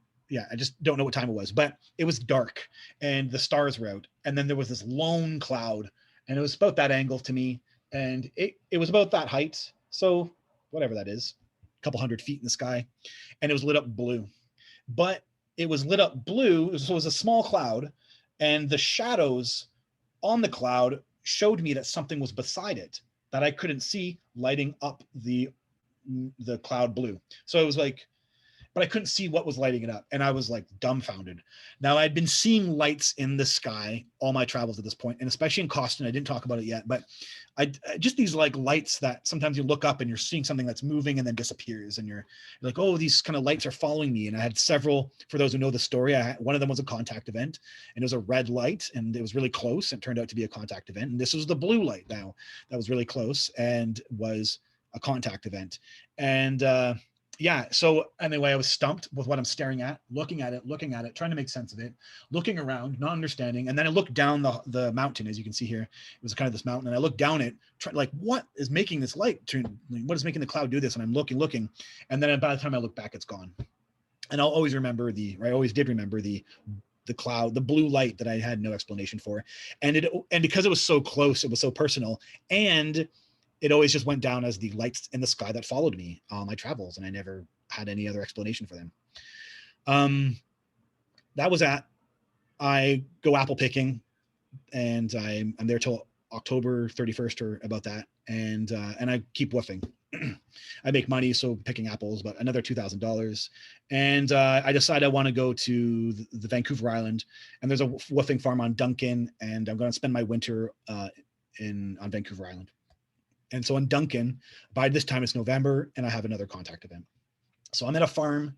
I just don't know what time it was, but it was dark, and the stars were out, and then there was this lone cloud, and it was about that angle to me, and it was about that height, so whatever that is, a couple 100 feet in the sky, and it was lit up blue. But it was lit up blue, so it was a small cloud, and the shadows on the cloud showed me that something was beside it that I couldn't see, lighting up the cloud blue. So it was like, but I couldn't see what was lighting it up. And I was like dumbfounded. Now, I'd been seeing lights in the sky all my travels at this point, and especially in Coston. I didn't talk about it yet, but I just these like lights that sometimes you look up and you're seeing something that's moving and then disappears, and you're like, oh, these kind of lights are following me. And I had several, for those who know the story, one of them was a contact event, and it was a red light, and it was really close. It turned out to be a contact event. And this was the blue light now that was really close and was a contact event. And yeah, so anyway, I was stumped with what I'm staring at, looking at it, trying to make sense of it, looking around, not understanding. And then I looked down the mountain, as you can see here. It was kind of this mountain, and I looked down it, like, what is making this light turn? What is making the cloud do this? And I'm looking, and then by the time I look back, it's gone. And I'll always remember I always did remember the cloud, the blue light that I had no explanation for. And because it was so close, it was so personal, and it always just went down as the lights in the sky that followed me on my travels, and I never had any other explanation for them. That was I go apple picking, and I'm there till October 31st or about that, and I keep woofing. I make money, so picking apples, but another $2,000, and I decide I want to go to the Vancouver Island, and there's a woofing farm on Duncan, and I'm going to spend my winter on Vancouver Island. And so on Duncan, by this time it's November, and I have another contact event. So I'm at a farm.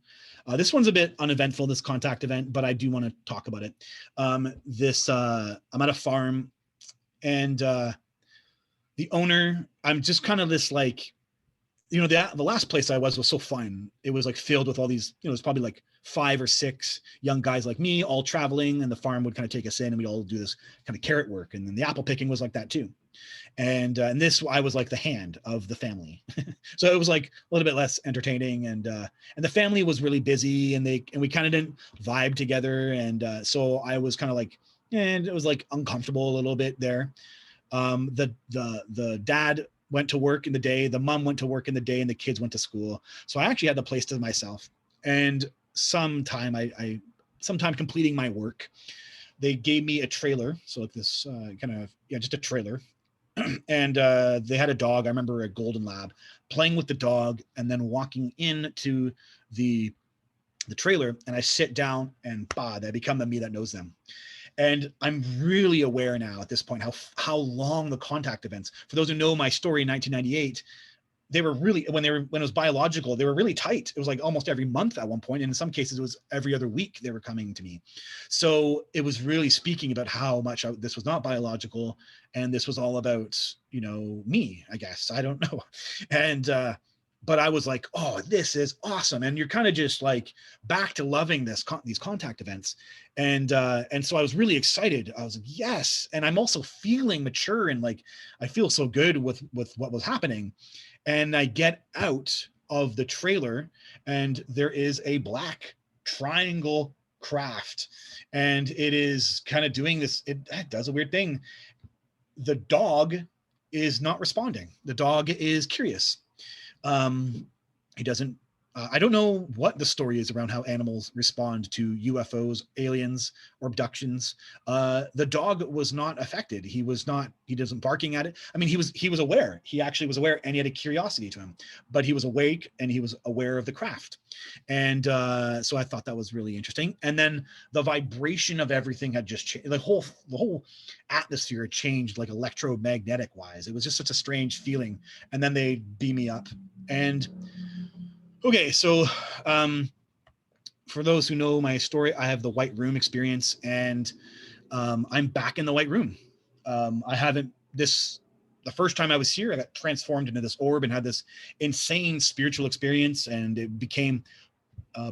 This one's a bit uneventful, this contact event, but I do want to talk about it. I'm at a farm, and the owner, I'm just kind of this like, the last place I was so fun. It was like filled with all these, it was probably like 5 or 6 young guys like me, all traveling, and the farm would kind of take us in, and we'd all do this kind of carrot work. And then the apple picking was like that too. And this, I was like the hand of the family. So it was like a little bit less entertaining, and the family was really busy, and we kind of didn't vibe together. And so I was kind of like, and it was like uncomfortable a little bit there. The dad went to work in the day, the mom went to work in the day, and the kids went to school. So I actually had the place to myself. And sometime completing my work, they gave me a trailer. So like this just a trailer. And they had a dog. I remember a golden lab, playing with the dog, and then walking into the trailer, and I sit down, and they become the me that knows them. And I'm really aware now at this point how long the contact events, for those who know my story in 1998, they were really, when it was biological, they were really tight. It was like almost every month at one point, and in some cases it was every other week they were coming to me. So it was really speaking about how much this was not biological, and this was all about, me, I guess. I don't know. And but I was like, oh, this is awesome. And you're kind of just like back to loving these contact events. And so I was really excited. I was like, yes. And I'm also feeling mature, and like, I feel so good with what was happening. And I get out of the trailer, and there is a black triangle craft, and it is kind of doing this. It does a weird thing. The dog is not responding. The dog is curious. He doesn't, I don't know what the story is around how animals respond to UFOs, aliens, or abductions. The dog was not affected. He wasn't barking at it. I mean, he was aware. He actually was aware, and he had a curiosity to him, but he was awake, and he was aware of the craft. And so I thought that was really interesting. And then the vibration of everything had just changed. The whole atmosphere changed, like electromagnetic wise. It was just such a strange feeling. And then they beam me up. And okay, so for those who know my story, I have the White Room experience, and I'm back in the White Room. The first time I was here, I got transformed into this orb and had this insane spiritual experience, and it became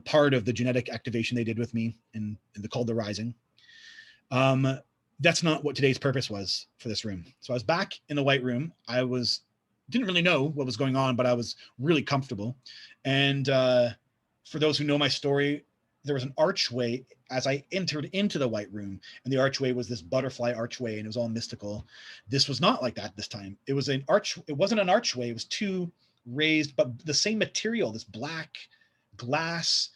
part of the genetic activation they did with me, and called the Rising. That's not what today's purpose was for this room. So I was back in the White Room. Didn't really know what was going on, but I was really comfortable. And for those who know my story, there was an archway as I entered into the White Room, and the archway was this butterfly archway, and it was all mystical. This was not like that this time. It was an arch. It wasn't an archway. It was 2 raised, but the same material, this black glass,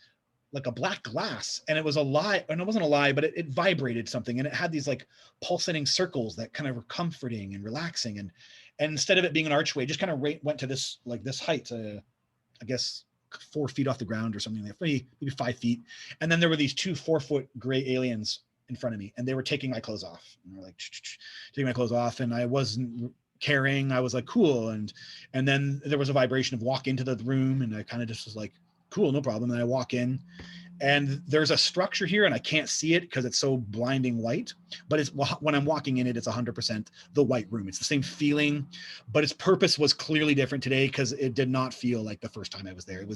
like a black glass. And it was alive, and it wasn't alive, but it vibrated something, and it had these like pulsating circles that kind of were comforting and relaxing. And instead of it being an archway, it just kind of went to this, like this height, I guess 4 feet off the ground or something like that, maybe 5 feet. And then there were these 2 4-foot gray aliens in front of me, and they were taking my clothes off. And they're like taking my clothes off, and I wasn't caring. I was like, cool. And then there was a vibration of walk into the room, and I kind of just was like, cool, no problem. And I walk in, and there's a structure here, and I can't see it because it's so blinding white, but it's, when I'm walking in it, it's 100% the white room. It's the same feeling, but its purpose was clearly different today, because it did not feel like the first time I was there.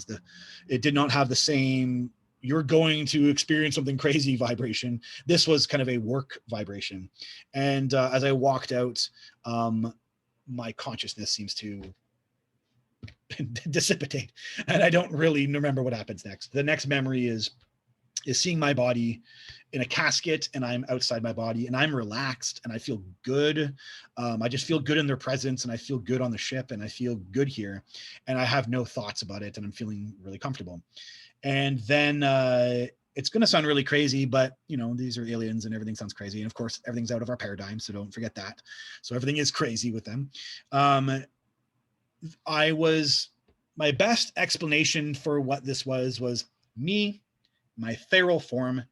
It did not have the same, you're going to experience something crazy vibration. This was kind of a work vibration. And as I walked out, my consciousness seems to dissipate, and I don't really remember what happens next. The next memory is seeing my body in a casket, and I'm outside my body, and I'm relaxed, and I feel good. I just feel good in their presence, and I feel good on the ship, and I feel good here, and I have no thoughts about it, and I'm feeling really comfortable. And then it's going to sound really crazy, but these are aliens, and everything sounds crazy, and of course everything's out of our paradigm, so don't forget that. So everything is crazy with them. My best explanation for what this was me, my ethereal form,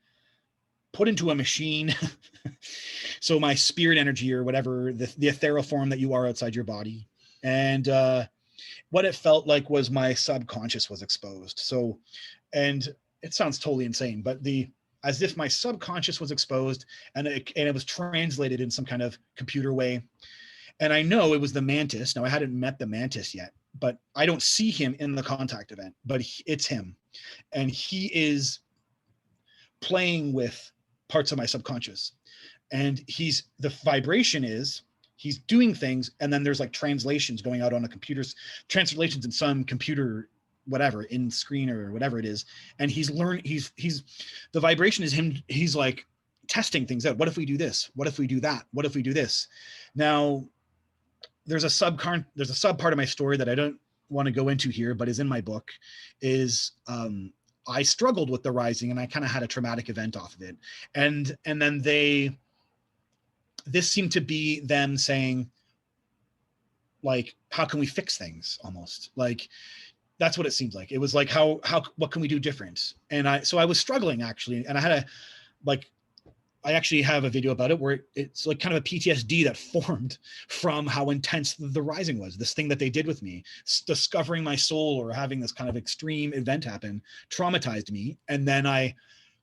put into a machine. So my spirit energy, or whatever, the ethereal form that you are outside your body. And what it felt like was my subconscious was exposed. So, and it sounds totally insane, but as if my subconscious was exposed, and it was translated in some kind of computer way. And I know it was the Mantis. Now, I hadn't met the Mantis yet, but I don't see him in the contact event, but it's him. And he is playing with parts of my subconscious. And the vibration is, he's doing things, and then there's like translations going out on a computer's, translations in some computer, whatever, in screen or whatever it is. And he's the vibration is him. He's like testing things out. What if we do this? What if we do that? What if we do this? Now, there's a sub part of my story that I don't want to go into here, but is in my book, is I struggled with the rising, and I kind of had a traumatic event off of it. And then this seemed to be them saying, like, how can we fix things? Almost like that's what it seemed like. It was like, what can we do different? And so I was struggling, actually. And I actually have a video about it where it's like kind of a PTSD that formed from how intense the rising was. This thing that they did with me, discovering my soul, or having this kind of extreme event happen, traumatized me. And then I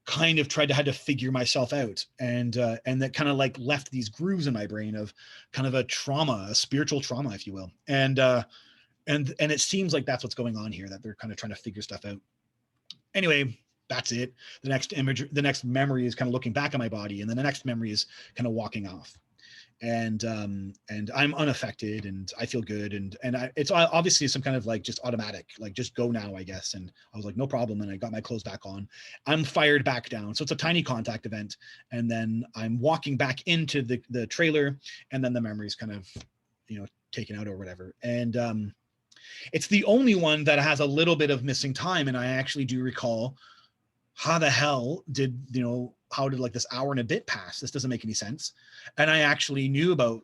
kind of had to figure myself out. And that kind of like left these grooves in my brain of kind of a spiritual trauma, if you will. And it seems like that's what's going on here, that they're kind of trying to figure stuff out. Anyway, that's it. The next memory is kind of looking back at my body, and then the next memory is kind of walking off. And I'm unaffected, and I feel good, and it's obviously some kind of like just automatic, like just go now, I guess. And I was like, no problem, and I got my clothes back on. I'm fired back down, so it's a tiny contact event, and then I'm walking back into the trailer, and then the memory's kind of taken out or whatever. And it's the only one that has a little bit of missing time, and I actually do recall, how the hell did like this hour and a bit pass? This doesn't make any sense. And I actually knew about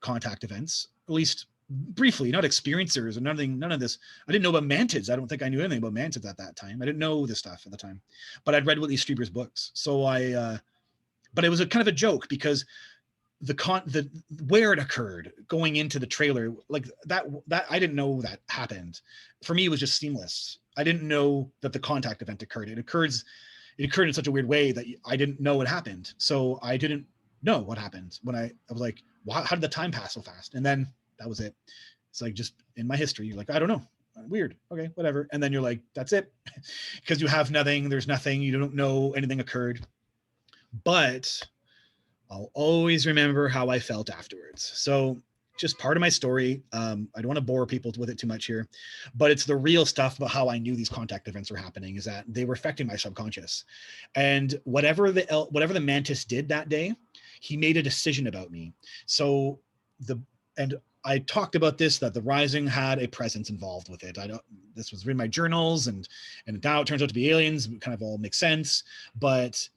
contact events, at least briefly, not experiencers or nothing, none of this. I didn't know about Mantis. I don't think I knew anything about Mantis at that time. I didn't know this stuff at the time, but I'd read Whitley Strieber's books. So but it was a kind of a joke, because where it occurred going into the trailer, like that I didn't know that happened. For me, it was just seamless. I didn't know that the contact event occurred. It occurred in such a weird way that I didn't know it happened. So I didn't know what happened when I was like, wow, how did the time pass so fast? And then that was it. It's like, just in my history, you're like, I don't know. Weird. Okay, whatever. And then you're like, that's it. Because you have nothing. There's nothing. You don't know anything occurred. But I'll always remember how I felt afterwards. So just part of my story. I don't want to bore people with it too much here, but it's the real stuff about how I knew these contact events were happening, is that they were affecting my subconscious. And whatever the Mantis did that day, he made a decision about me. So and I talked about this, that the rising had a presence involved with it. This was in my journals, and now it turns out to be aliens. It kind of all makes sense. But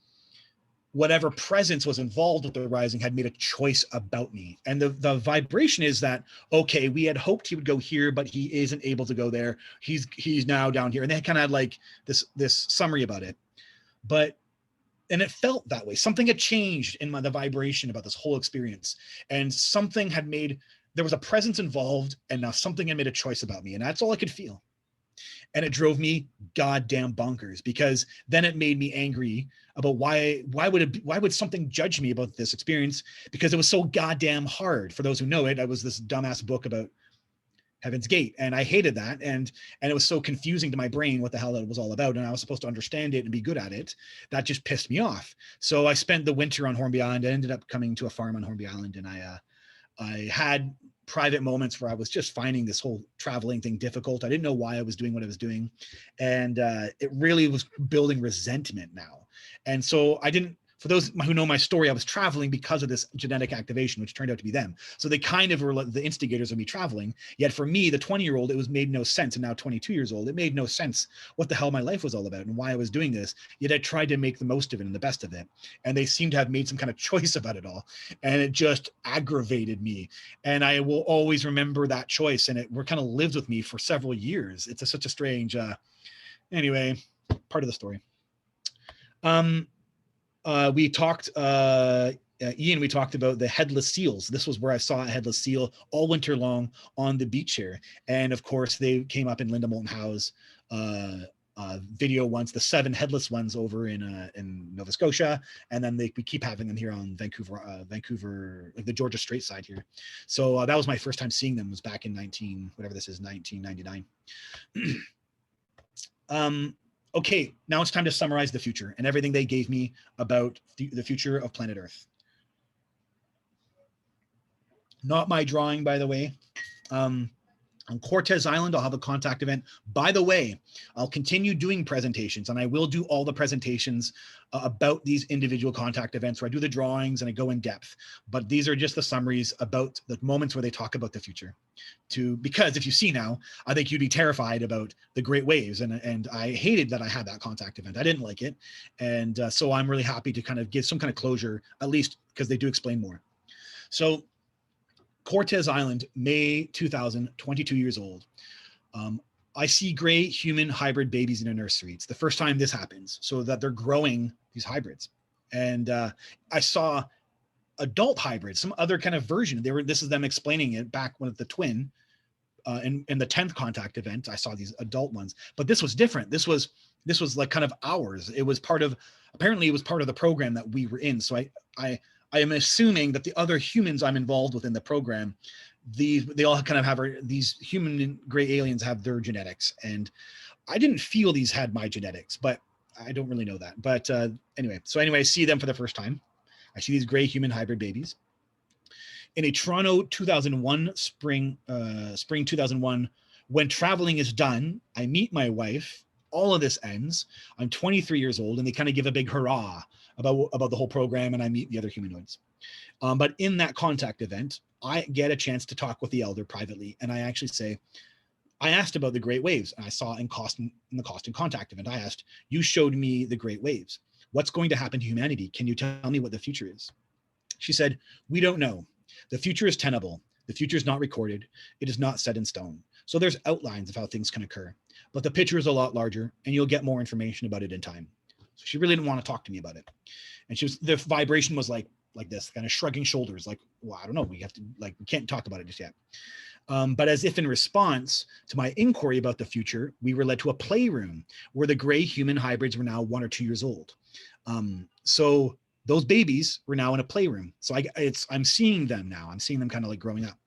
whatever presence was involved with the rising had made a choice about me. And the vibration is that, okay, we had hoped he would go here, but he isn't able to go there. He's now down here. And they kind of had like this summary about it. And it felt that way. Something had changed in the vibration about this whole experience. And something had made, there was a presence involved, and now something had made a choice about me. And that's all I could feel. And it drove me goddamn bonkers, because then it made me angry about why would something judge me about this experience, because it was so goddamn hard. For those who know it, I was this dumbass book about Heaven's Gate, and I hated that, and it was so confusing to my brain what the hell it was all about, and I was supposed to understand it and be good at it. That just pissed me off. So I spent the winter on Hornby Island. I ended up coming to a farm on Hornby Island, and I had private moments where I was just finding this whole traveling thing difficult. I didn't know why I was doing what I was doing. And it really was building resentment now. And so I didn't, for those who know my story, I was traveling because of this genetic activation, which turned out to be them. So they kind of were the instigators of me traveling. Yet for me, the 20-year-old, it was made no sense. And now 22 years old, it made no sense what the hell my life was all about and why I was doing this. Yet I tried to make the most of it and the best of it. And they seem to have made some kind of choice about it all. And it just aggravated me. And I will always remember that choice. And it kind of lived with me for several years. It's such a strange, anyway, part of the story. We talked, Ian, we talked about the headless seals. This was where I saw a headless seal all winter long on the beach here. And of course, they came up in Linda Moulton Howe's video once, the 7 headless ones over in Nova Scotia. And then we keep having them here on Vancouver, like the Georgia Strait side here. So that was my first time seeing them, was back in 1999. Okay, now it's time to summarize the future and everything they gave me about the future of planet Earth. Not my drawing, by the way. On Cortez Island, I'll have a contact event. By the way, I'll continue doing presentations, and I will do all the presentations about these individual contact events where I do the drawings and I go in depth. But these are just the summaries about the moments where they talk about the future. Because if you see now, I think you'd be terrified about the great waves. And I hated that I had that contact event. I didn't like it. And so I'm really happy to kind of give some kind of closure, at least because they do explain more. So Cortez Island, May 2000, 22 years old. I see gray human hybrid babies in a nursery. It's the first time this happens, so that they're growing these hybrids. And I saw adult hybrids, some other kind of version. This is them explaining it back when the twin, in the 10th contact event, I saw these adult ones, but this was different. This was like kind of ours. Apparently it was part of the program that we were in. So I am assuming that the other humans I'm involved with in the program, they all kind of have these human gray aliens have their genetics. And I didn't feel these had my genetics, but I don't really know that. But anyway, I see them for the first time. I see these gray human hybrid babies. In a Toronto 2001 spring 2001, when traveling is done, I meet my wife. All of this ends. I'm 23 years old, and they kind of give a big hurrah about the whole program, and I meet the other humanoids. But in that contact event, I get a chance to talk with the elder privately, and I actually say, I asked about the great waves, and I saw in the Cost and Contact event, I asked, you showed me the great waves. What's going to happen to humanity? Can you tell me what the future is? She said, we don't know. The future is tenable. The future is not recorded. It is not set in stone. So there's outlines of how things can occur, but the picture is a lot larger, and you'll get more information about it in time. So she really didn't want to talk to me about it. And the vibration was like this, kind of shrugging shoulders, like, well, I don't know. We can't talk about it just yet. But as if in response to my inquiry about the future, we were led to a playroom where the gray human hybrids were now 1 or 2 years old. So those babies were now in a playroom. So I'm seeing them now. I'm seeing them kind of like growing up.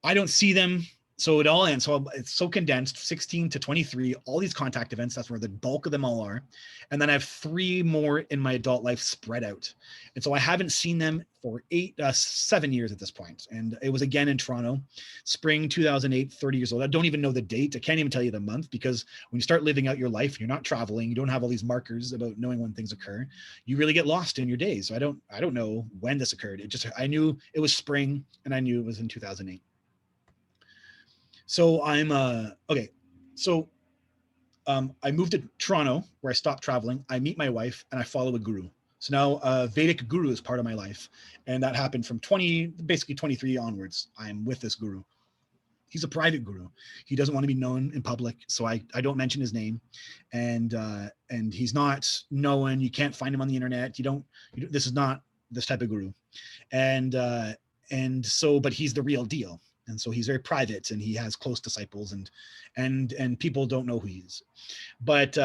I don't see them. So it all ends. So it's so condensed, 16 to 23, all these contact events. That's where the bulk of them all are. And then I have 3 more in my adult life spread out. And so I haven't seen them for 7 years at this point. And it was again in Toronto, spring 2008, 30 years old. I don't even know the date. I can't even tell you the month, because when you start living out your life and you're not traveling, you don't have all these markers about knowing when things occur. You really get lost in your days. So I don't know when this occurred. I knew it was spring, and I knew it was in 2008. So I'm okay. So I moved to Toronto, where I stopped traveling. I meet my wife and I follow a guru. So now Vedic guru is part of my life. And that happened from basically 23 onwards. I'm with this guru. He's a private guru. He doesn't want to be known in public. So I don't mention his name. And he's not known. You can't find him on the internet. This is not this type of guru. But he's the real deal. And so he's very private and he has close disciples and people don't know who he is. But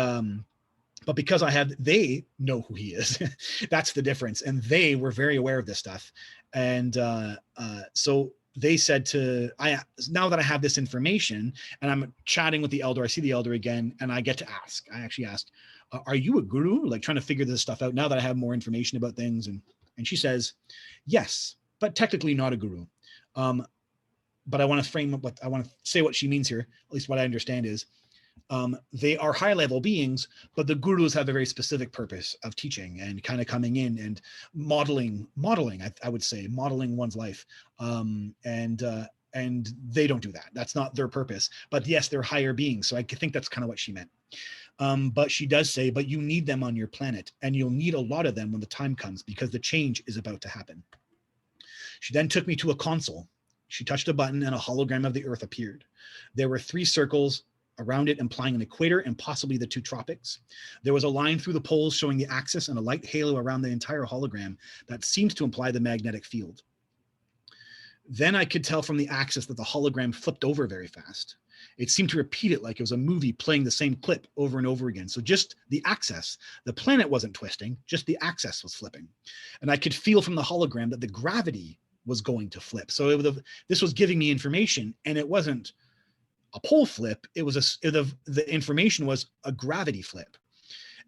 because they know who he is. That's the difference. And they were very aware of this stuff. And so they said now that I have this information and I'm chatting with the elder, I see the elder again and I get to ask. I actually asked, are you a guru? Like trying to figure this stuff out now that I have more information about things. And she says, yes, but technically not a guru. But I want to say what she means here, at least what I understand is, they are high level beings, but the gurus have a very specific purpose of teaching and kind of coming in and modeling, I would say, modeling one's life. And they don't do that. That's not their purpose, but yes, they're higher beings. So I think that's kind of what she meant. But she does say, but you need them on your planet and you'll need a lot of them when the time comes because the change is about to happen. She then took me to a console. She touched a button and a hologram of the Earth appeared. There were 3 circles around it implying an equator and possibly the 2 tropics. There was a line through the poles showing the axis and a light halo around the entire hologram that seemed to imply the magnetic field. Then I could tell from the axis that the hologram flipped over very fast. It seemed to repeat it like it was a movie playing the same clip over and over again. So just the axis, the planet wasn't twisting, just the axis was flipping. And I could feel from the hologram that the gravity was going to flip. So this was giving me information, and it wasn't a pole flip. It was the information was a gravity flip.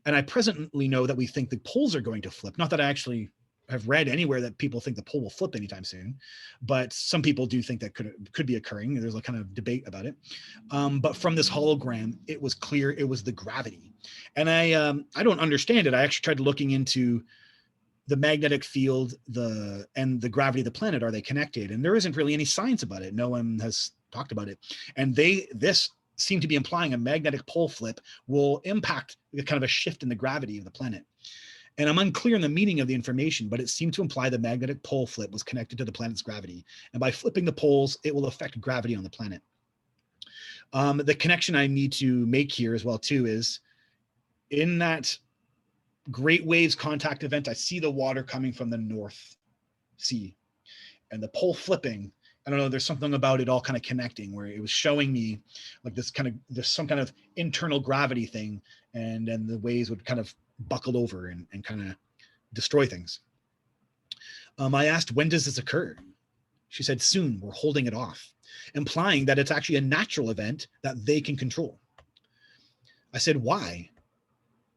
And I presently know that we think the poles are going to flip. Not that I actually have read anywhere that people think the pole will flip anytime soon, but some people do think that could be occurring. There's a kind of debate about it. But from this hologram, it was clear it was the gravity. And I don't understand it. I actually tried looking into the magnetic field, and the gravity of the planet. Are they connected? And there isn't really any science about it. No one has talked about it. And this seem to be implying a magnetic pole flip will impact kind of a shift in the gravity of the planet. And I'm unclear on the meaning of the information, but it seemed to imply the magnetic pole flip was connected to the planet's gravity. And by flipping the poles, it will affect gravity on the planet. The connection I need to make here as well too is in that Great Waves contact event, I see the water coming from the North Sea and the pole flipping. I don't know, there's something about it all kind of connecting where it was showing me like there's some kind of internal gravity thing, and then the waves would kind of buckle over and kind of destroy things. I asked, when does this occur? She said, soon, we're holding it off, implying that it's actually a natural event that they can control. I said, why?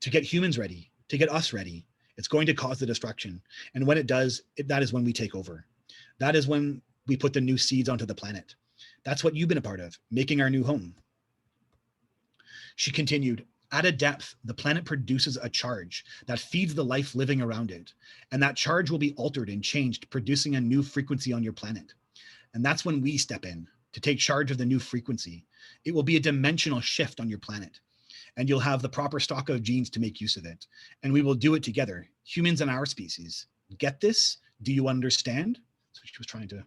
To get humans ready, to get us ready. It's going to cause the destruction. And when it does, that is when we take over. That is when we put the new seeds onto the planet. That's what you've been a part of, making our new home. She continued, at a depth, the planet produces a charge that feeds the life living around it. And that charge will be altered and changed, producing a new frequency on your planet. And that's when we step in to take charge of the new frequency. It will be a dimensional shift on your planet. And you'll have the proper stock of genes to make use of it. And we will do it together, humans and our species. Get this? Do you understand? So she was trying to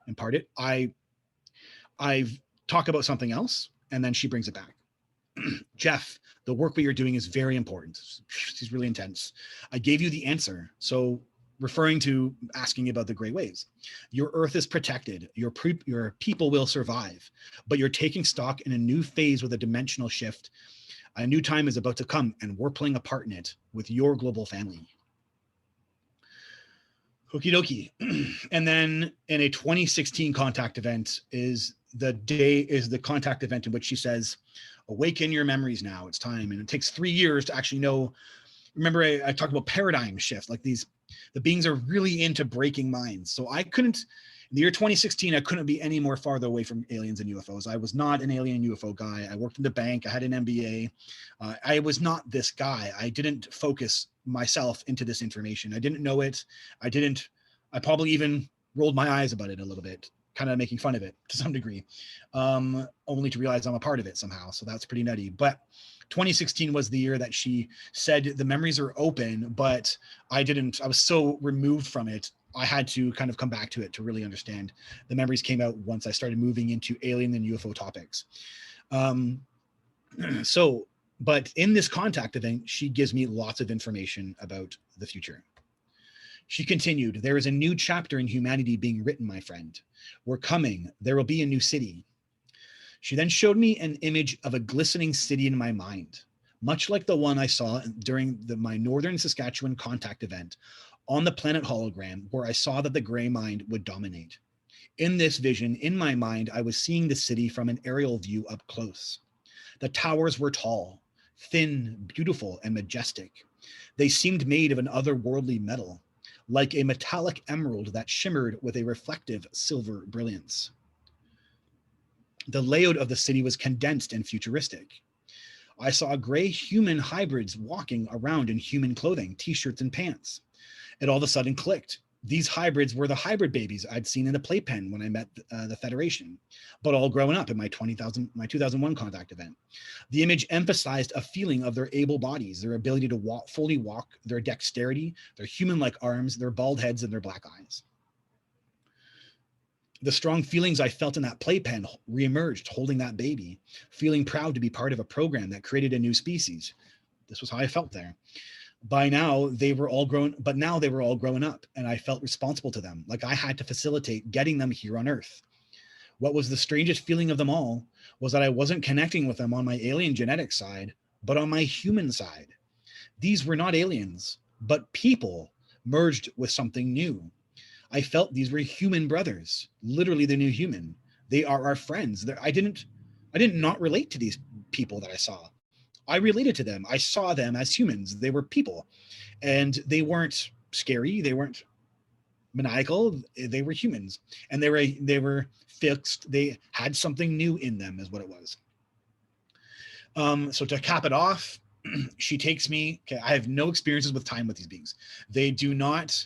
impart it. I've talked about something else, and then she brings it back. Jeff, the work that you're doing is very important. She's really intense. I gave you the answer. So referring to asking about the Great Waves, your Earth is protected. Your people will survive, but you're taking stock in a new phase with a dimensional shift. A new time is about to come, and we're playing a part in it with your global family. Okie dokie. And then in a 2016 contact event is the contact event in which she says, awaken your memories now, it's time. And it takes 3 years to actually know. Remember, I talked about paradigm shifts, like the beings are really into breaking minds. So in the year 2016, I couldn't be any more farther away from aliens and UFOs. I was not an alien UFO guy. I worked in the bank. I had an MBA. I was not this guy. I didn't focus myself into this information. I didn't know it. I probably even rolled my eyes about it a little bit, kind of making fun of it to some degree, only to realize I'm a part of it somehow. So that's pretty nutty. But 2016 was the year that she said the memories are open, but I was so removed from it. I had to kind of come back to it to really understand. The memories came out once I started moving into alien and UFO topics. But in this contact event, she gives me lots of information about the future. She continued, "There is a new chapter in humanity being written, my friend. We're coming. There will be a new city." She then showed me an image of a glistening city in my mind, much like the one I saw during my Northern Saskatchewan contact event on the planet hologram, where I saw that the gray mind would dominate. In this vision, in my mind, I was seeing the city from an aerial view up close. The towers were tall, thin, beautiful, and majestic. They seemed made of an otherworldly metal, like a metallic emerald that shimmered with a reflective silver brilliance. The layout of the city was condensed and futuristic. I saw gray human hybrids walking around in human clothing, t-shirts, and pants. It all of a sudden clicked. These hybrids were the hybrid babies I'd seen in the playpen when I met the Federation, but all grown up in my 2001 contact event. The image emphasized a feeling of their able bodies, their ability to fully walk, their dexterity, their human-like arms, their bald heads, and their black eyes. The strong feelings I felt in that playpen reemerged, holding that baby, feeling proud to be part of a program that created a new species. This was how I felt there. Now they were all grown up, and I felt responsible to them, like I had to facilitate getting them here on Earth. What was the strangest feeling of them all was that I wasn't connecting with them on my alien genetic side, but on my human side. These were not aliens, but people merged with something new. I felt these were human brothers, literally the new human. They are our friends. I didn't not relate to these people that I saw. I related to them. I saw them as humans. They were people, and they weren't scary. They weren't maniacal. They were humans, and they were fixed. They had something new in them, is what it was. So to cap it off, she takes me. Okay, I have no experiences with time with these beings. They do not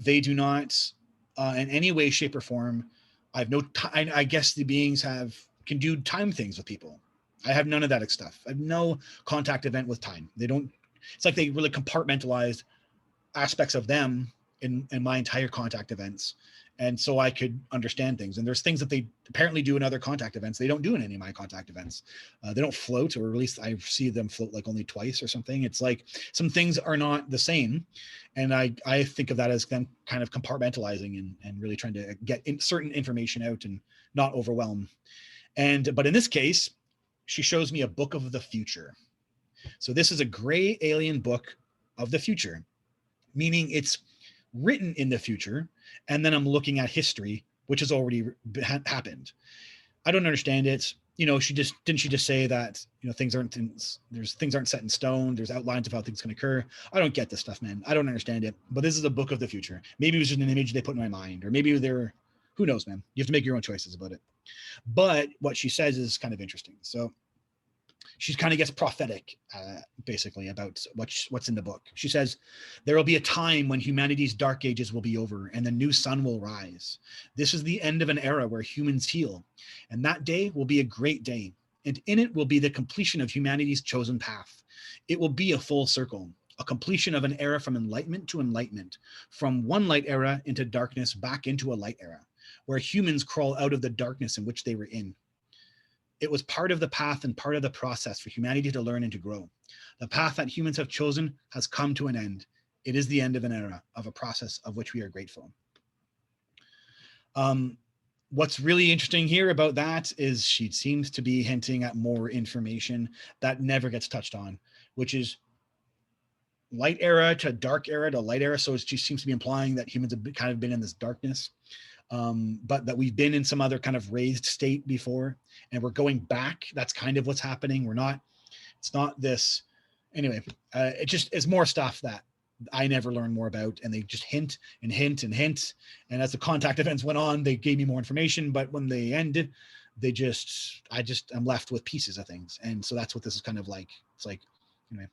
in any way, shape, or form. I have no time. I guess the beings can do time things with people. I have none of that stuff. I have no contact event with time. It's like they really compartmentalized aspects of them in my entire contact events. And so I could understand things. And there's things that they apparently do in other contact events. They don't do in any of my contact events. They don't float, or at least I see them float like only twice or something. It's like some things are not the same. And I think of that as them kind of compartmentalizing and really trying to get certain information out and not overwhelm. But in this case, she shows me a book of the future. So this is a gray alien book of the future, meaning it's written in the future. And then I'm looking at history, which has already happened. I don't understand it. She just say that, things aren't set in stone. There's outlines of how things can occur. I don't get this stuff, man. I don't understand it, but this is a book of the future. Maybe it was just an image they put in my mind, or maybe who knows, man. You have to make your own choices about it. But what she says is kind of interesting. So she kind of gets prophetic, basically, about what's in the book. She says, there will be a time when humanity's dark ages will be over and the new sun will rise. This is the end of an era where humans heal. And that day will be a great day. And in it will be the completion of humanity's chosen path. It will be a full circle, a completion of an era from enlightenment to enlightenment, from one light era into darkness back into a light era, where humans crawl out of the darkness in which they were in. It was part of the path and part of the process for humanity to learn and to grow. The path that humans have chosen has come to an end. It is the end of an era, of a process of which we are grateful. What's really interesting here about that is she seems to be hinting at more information that never gets touched on, which is light era to dark era to light era. So she seems to be implying that humans have kind of been in this darkness, but that we've been in some other kind of raised state before, and we're going back. That's kind of what's happening. It's not this. Anyway, it's more stuff that I never learned more about, and they just hint and hint and hint. And as the contact events went on, they gave me more information, but when they ended, I'm left with pieces of things. And so that's what this is kind of like. It's like, anyway,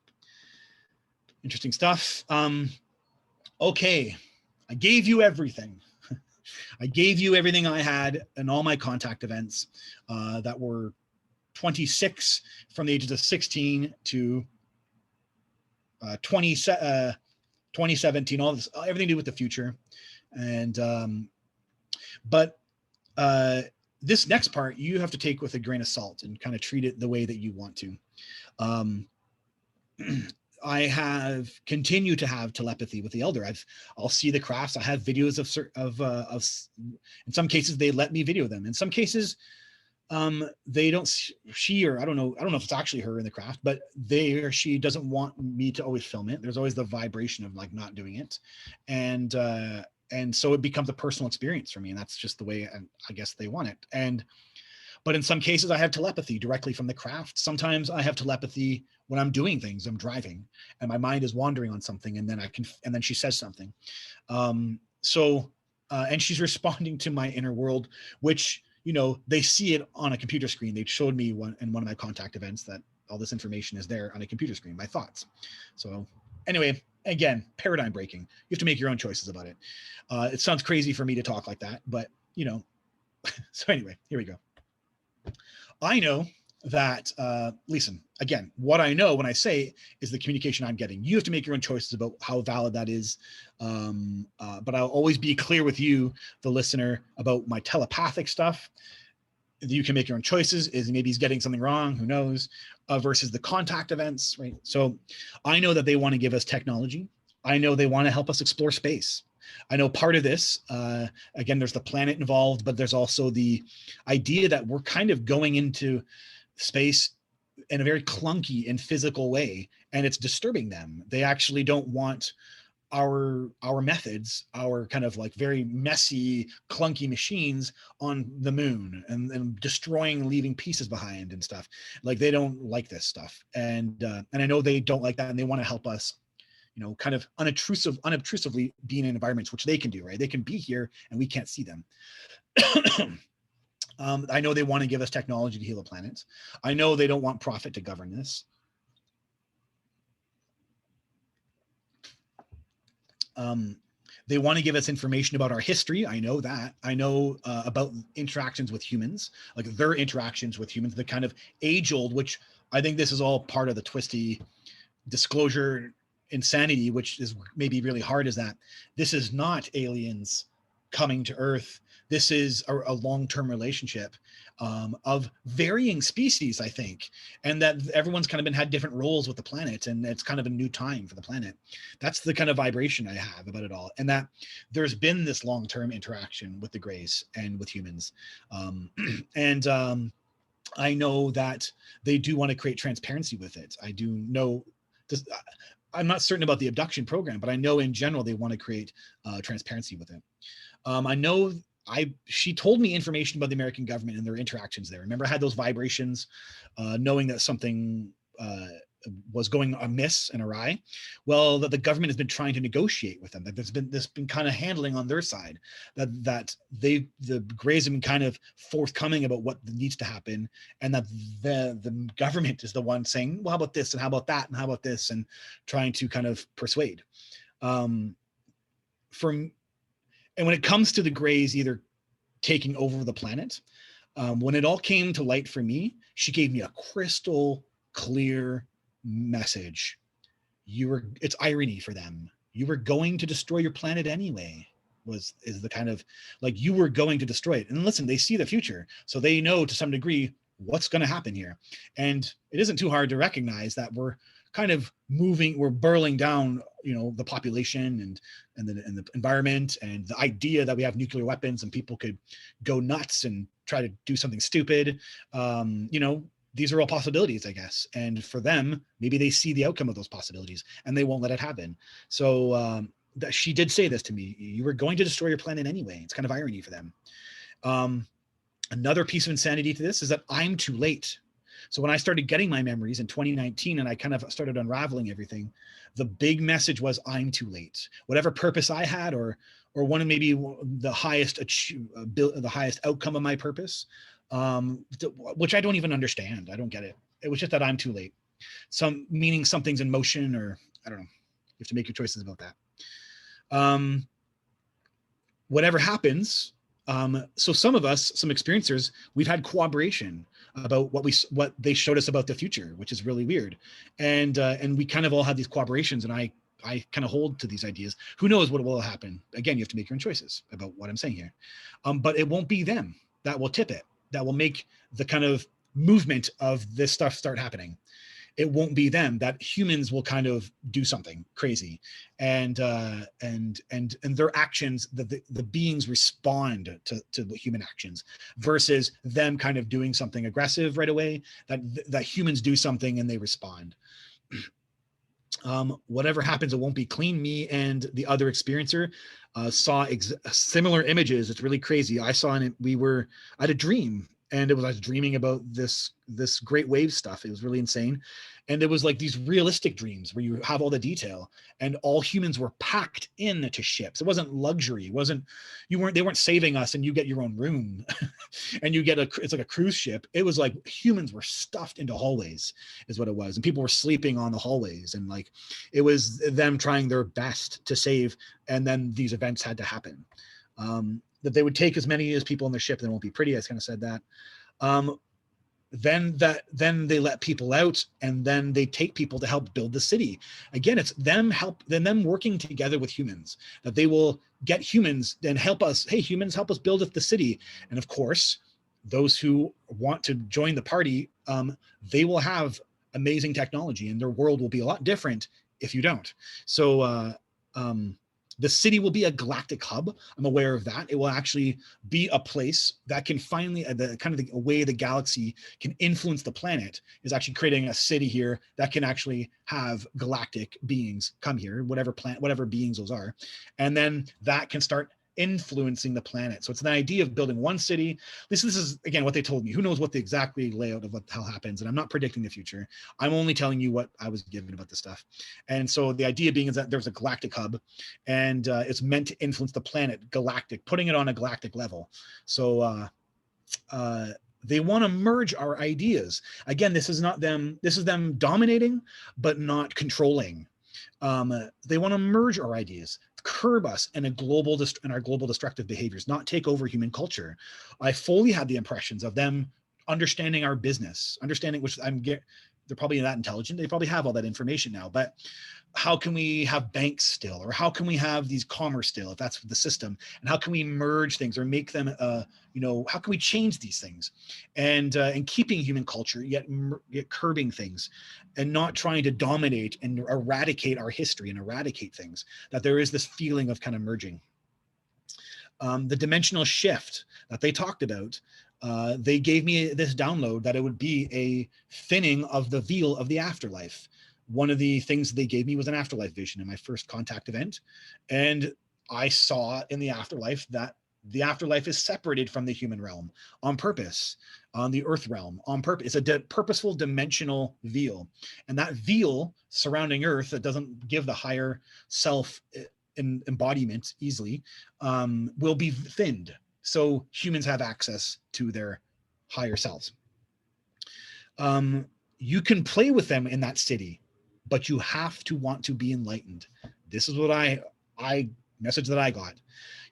interesting stuff. Okay. I gave you everything. I gave you everything I had and all my contact events that were 26 from the ages of 16 to 2017, all this, everything to do with the future. And, but this next part, you have to take with a grain of salt and kind of treat it the way that you want to. I have continued to have telepathy with the elder. I'll see the crafts. I have videos of in some cases they let me video them. In some cases, they don't, she, or I don't know if it's actually her in the craft, but they or she doesn't want me to always film it. There's always the vibration of like not doing it. And so it becomes a personal experience for me. And that's just the way I guess they want it. But in some cases I have telepathy directly from the craft. Sometimes I have telepathy when I'm doing things, I'm driving and my mind is wandering on something. And then she says something. And she's responding to my inner world, which, they see it on a computer screen. They showed me in one of my contact events that all this information is there on a computer screen, my thoughts. So anyway, again, paradigm breaking. You have to make your own choices about it. It sounds crazy for me to talk like that, but so anyway, here we go. I know that, listen, again, what I know when I say is the communication I'm getting. You have to make your own choices about how valid that is. But I'll always be clear with you, the listener, about my telepathic stuff. You can make your own choices. Maybe he's getting something wrong, who knows, versus the contact events, right? So I know that they want to give us technology. I know they want to help us explore space. I know part of this, again, there's the planet involved, but there's also the idea that we're kind of going into space in a very clunky and physical way, and it's disturbing them. They actually don't want our methods, our kind of like very messy, clunky machines on the moon and destroying, leaving pieces behind and stuff. Like they don't like this stuff. And I know they don't like that, and they want to help us, kind of unobtrusively being in environments, which they can do, right? They can be here and we can't see them. I know they want to give us technology to heal the planet. I know they don't want profit to govern this. They want to give us information about our history. I know that. I know about interactions with humans, like their interactions with humans, the kind of age old, which I think this is all part of the twisty disclosure insanity, which is maybe really hard, is that this is not aliens coming to Earth. This is a long-term relationship of varying species, I think, and that everyone's kind of had different roles with the planet, and it's kind of a new time for the planet. That's the kind of vibration I have about it all, and that there's been this long-term interaction with the Greys and with humans, I know that they do want to create transparency with it. I do know this. I'm not certain about the abduction program, but I know in general they want to create transparency with it. I know she told me information about the American government and their interactions there. Remember, I had those vibrations, knowing that something was going amiss and awry. Well, that the government has been trying to negotiate with them. That there's been kind of handling on their side. That the Greys have been kind of forthcoming about what needs to happen, and that the government is the one saying, well, how about this and how about that and how about this, and trying to kind of persuade. And when it comes to the Greys either taking over the planet, when it all came to light for me, she gave me a crystal clear message. It's irony for them. You were going to destroy your planet anyway, is the kind of, like, you were going to destroy it. And listen, they see the future, so they know to some degree what's going to happen here. And it isn't too hard to recognize that we're kind of we're burling down, the population and the environment, and the idea that we have nuclear weapons and people could go nuts and try to do something stupid. These are all possibilities, I guess. And for them, maybe they see the outcome of those possibilities and they won't let it happen. So she did say this to me: you were going to destroy your planet anyway. It's kind of irony for them. Another piece of insanity to this is that I'm too late. So when I started getting my memories in 2019 and I kind of started unraveling everything, the big message was, I'm too late. Whatever purpose I had, or one of maybe the highest outcome of my purpose, which I don't even understand. I don't get it. It was just that I'm too late. Meaning something's in motion, or I don't know. You have to make your choices about that. whatever happens, so some of us, some experiencers, we've had cooperation about what they showed us about the future, which is really weird. And we kind of all had these cooperations, and I kind of hold to these ideas. Who knows what will happen? Again, you have to make your own choices about what I'm saying here. But it won't be them that will tip it, that will make the kind of movement of this stuff start happening. It won't be them. That humans will kind of do something crazy, and their actions, the beings respond to the human actions, versus them kind of doing something aggressive right away. That humans do something and they respond. Whatever happens, it won't be clean. Me and the other experiencer saw similar images. It's really crazy. I had a dream, and I was dreaming about this great wave stuff. It was really insane. And it was like these realistic dreams where you have all the detail, and all humans were packed into ships. It wasn't luxury. They weren't saving us and you get your own room and it's like a cruise ship. It was like humans were stuffed into hallways is what it was. And people were sleeping on the hallways, and like, it was them trying their best to save. And then these events had to happen. That they would take as many as people on the ship. Then it won't be pretty. I kind of said that. Then they let people out, and then they take people to help build the city. Again, it's them working together with humans, that they will get humans and help us. Hey, humans, help us build the city. And of course, those who want to join the party, they will have amazing technology, and their world will be a lot different if you don't. So the city will be a galactic hub. I'm aware of that. It will actually be a place that can finally, the way the galaxy can influence the planet is actually creating a city here that can actually have galactic beings come here, whatever beings those are. And then that can start influencing the planet. So it's the idea of building one city. This is again what they told me. Who knows what the exactly layout of what the hell happens? And I'm not predicting the future. I'm only telling you what I was given about this stuff. And so the idea being is that there's a galactic hub, and it's meant to influence the planet, galactic, putting it on a galactic level. So they want to merge our ideas. Again, this is them dominating, but not controlling. They want to merge our ideas, curb us in our global destructive behaviors, not take over human culture. I fully had the impressions of them understanding our business, which they're probably that intelligent. They probably have all that information now, but how can we have banks still, or how can we have these commerce still, if that's the system, and how can we merge things or make them, how can we change these things, and keeping human culture, yet curbing things, and not trying to dominate and eradicate our history and eradicate things, that there is this feeling of kind of merging. The dimensional shift that they talked about, they gave me this download that it would be a thinning of the veil of the afterlife. One of the things they gave me was an afterlife vision in my first contact event. And I saw in the afterlife that the afterlife is separated from the human realm on purpose, on the earth realm on purpose. It's a purposeful dimensional veil. And that veil surrounding earth that doesn't give the higher self embodiment easily, will be thinned. So humans have access to their higher selves. You can play with them in that city, but you have to want to be enlightened. This is what message that I got.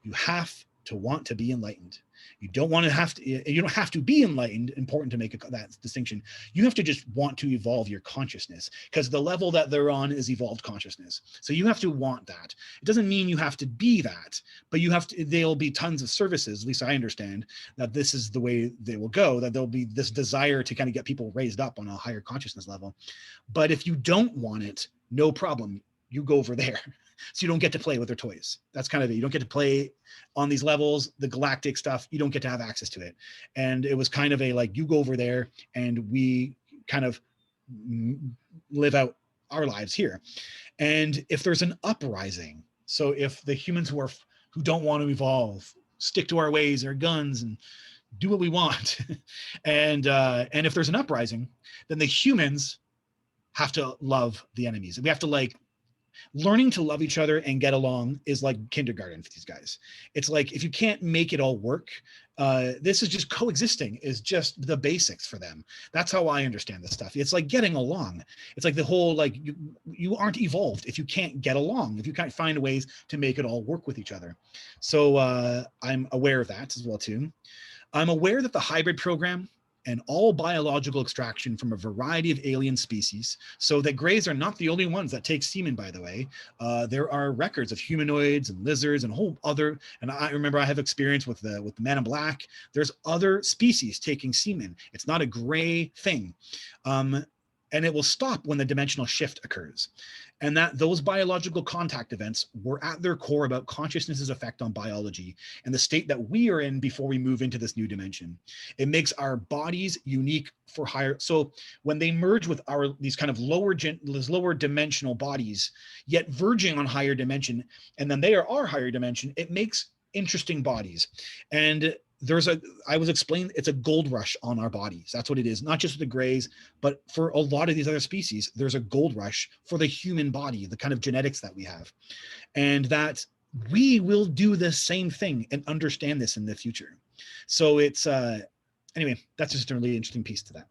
You have to want to be enlightened. You don't have to be enlightened. Important to make that distinction. You have to just want to evolve your consciousness, because the level that they're on is evolved consciousness. So you have to want that. It doesn't mean you have to be that, but there'll be tons of services. At least I understand that this is the way they will go, that there'll be this desire to kind of get people raised up on a higher consciousness level. But if you don't want it, no problem. You go over there. So you don't get to play with their toys. That's kind of it. You don't get to play on these levels, the galactic stuff. You don't get to have access to it. And it was kind of you go over there and we kind of live out our lives here. And if there's an uprising, so if the humans who don't want to evolve stick to our ways, our guns, and do what we want, and if there's an uprising, then the humans have to love the enemies. We have to learning to love each other and get along is like kindergarten for these guys. It's like, if you can't make it all work, this is just coexisting is just the basics for them. That's how I understand this stuff. It's like getting along. It's like the whole, like, you aren't evolved if you can't get along, if you can't find ways to make it all work with each other. So I'm aware of that as well too. I'm aware that the hybrid program and all biological extraction from a variety of alien species, so that greys are not the only ones that take semen, by the way. There are records of humanoids and lizards and a whole other, and I remember I have experience with the Man in Black. There's other species taking semen. It's not a gray thing. And it will stop when the dimensional shift occurs. And that those biological contact events were at their core about consciousness's effect on biology and the state that we are in before we move into this new dimension. It makes our bodies unique for higher. So when they merge with these kind of lower dimensional bodies, yet verging on higher dimension, and then they are our higher dimension, it makes interesting bodies. And I was explaining, it's a gold rush on our bodies. That's what it is. Not just with the grays, but for a lot of these other species, there's a gold rush for the human body, the kind of genetics that we have. And that we will do the same thing and understand this in the future. So it's, anyway, that's just a really interesting piece to that.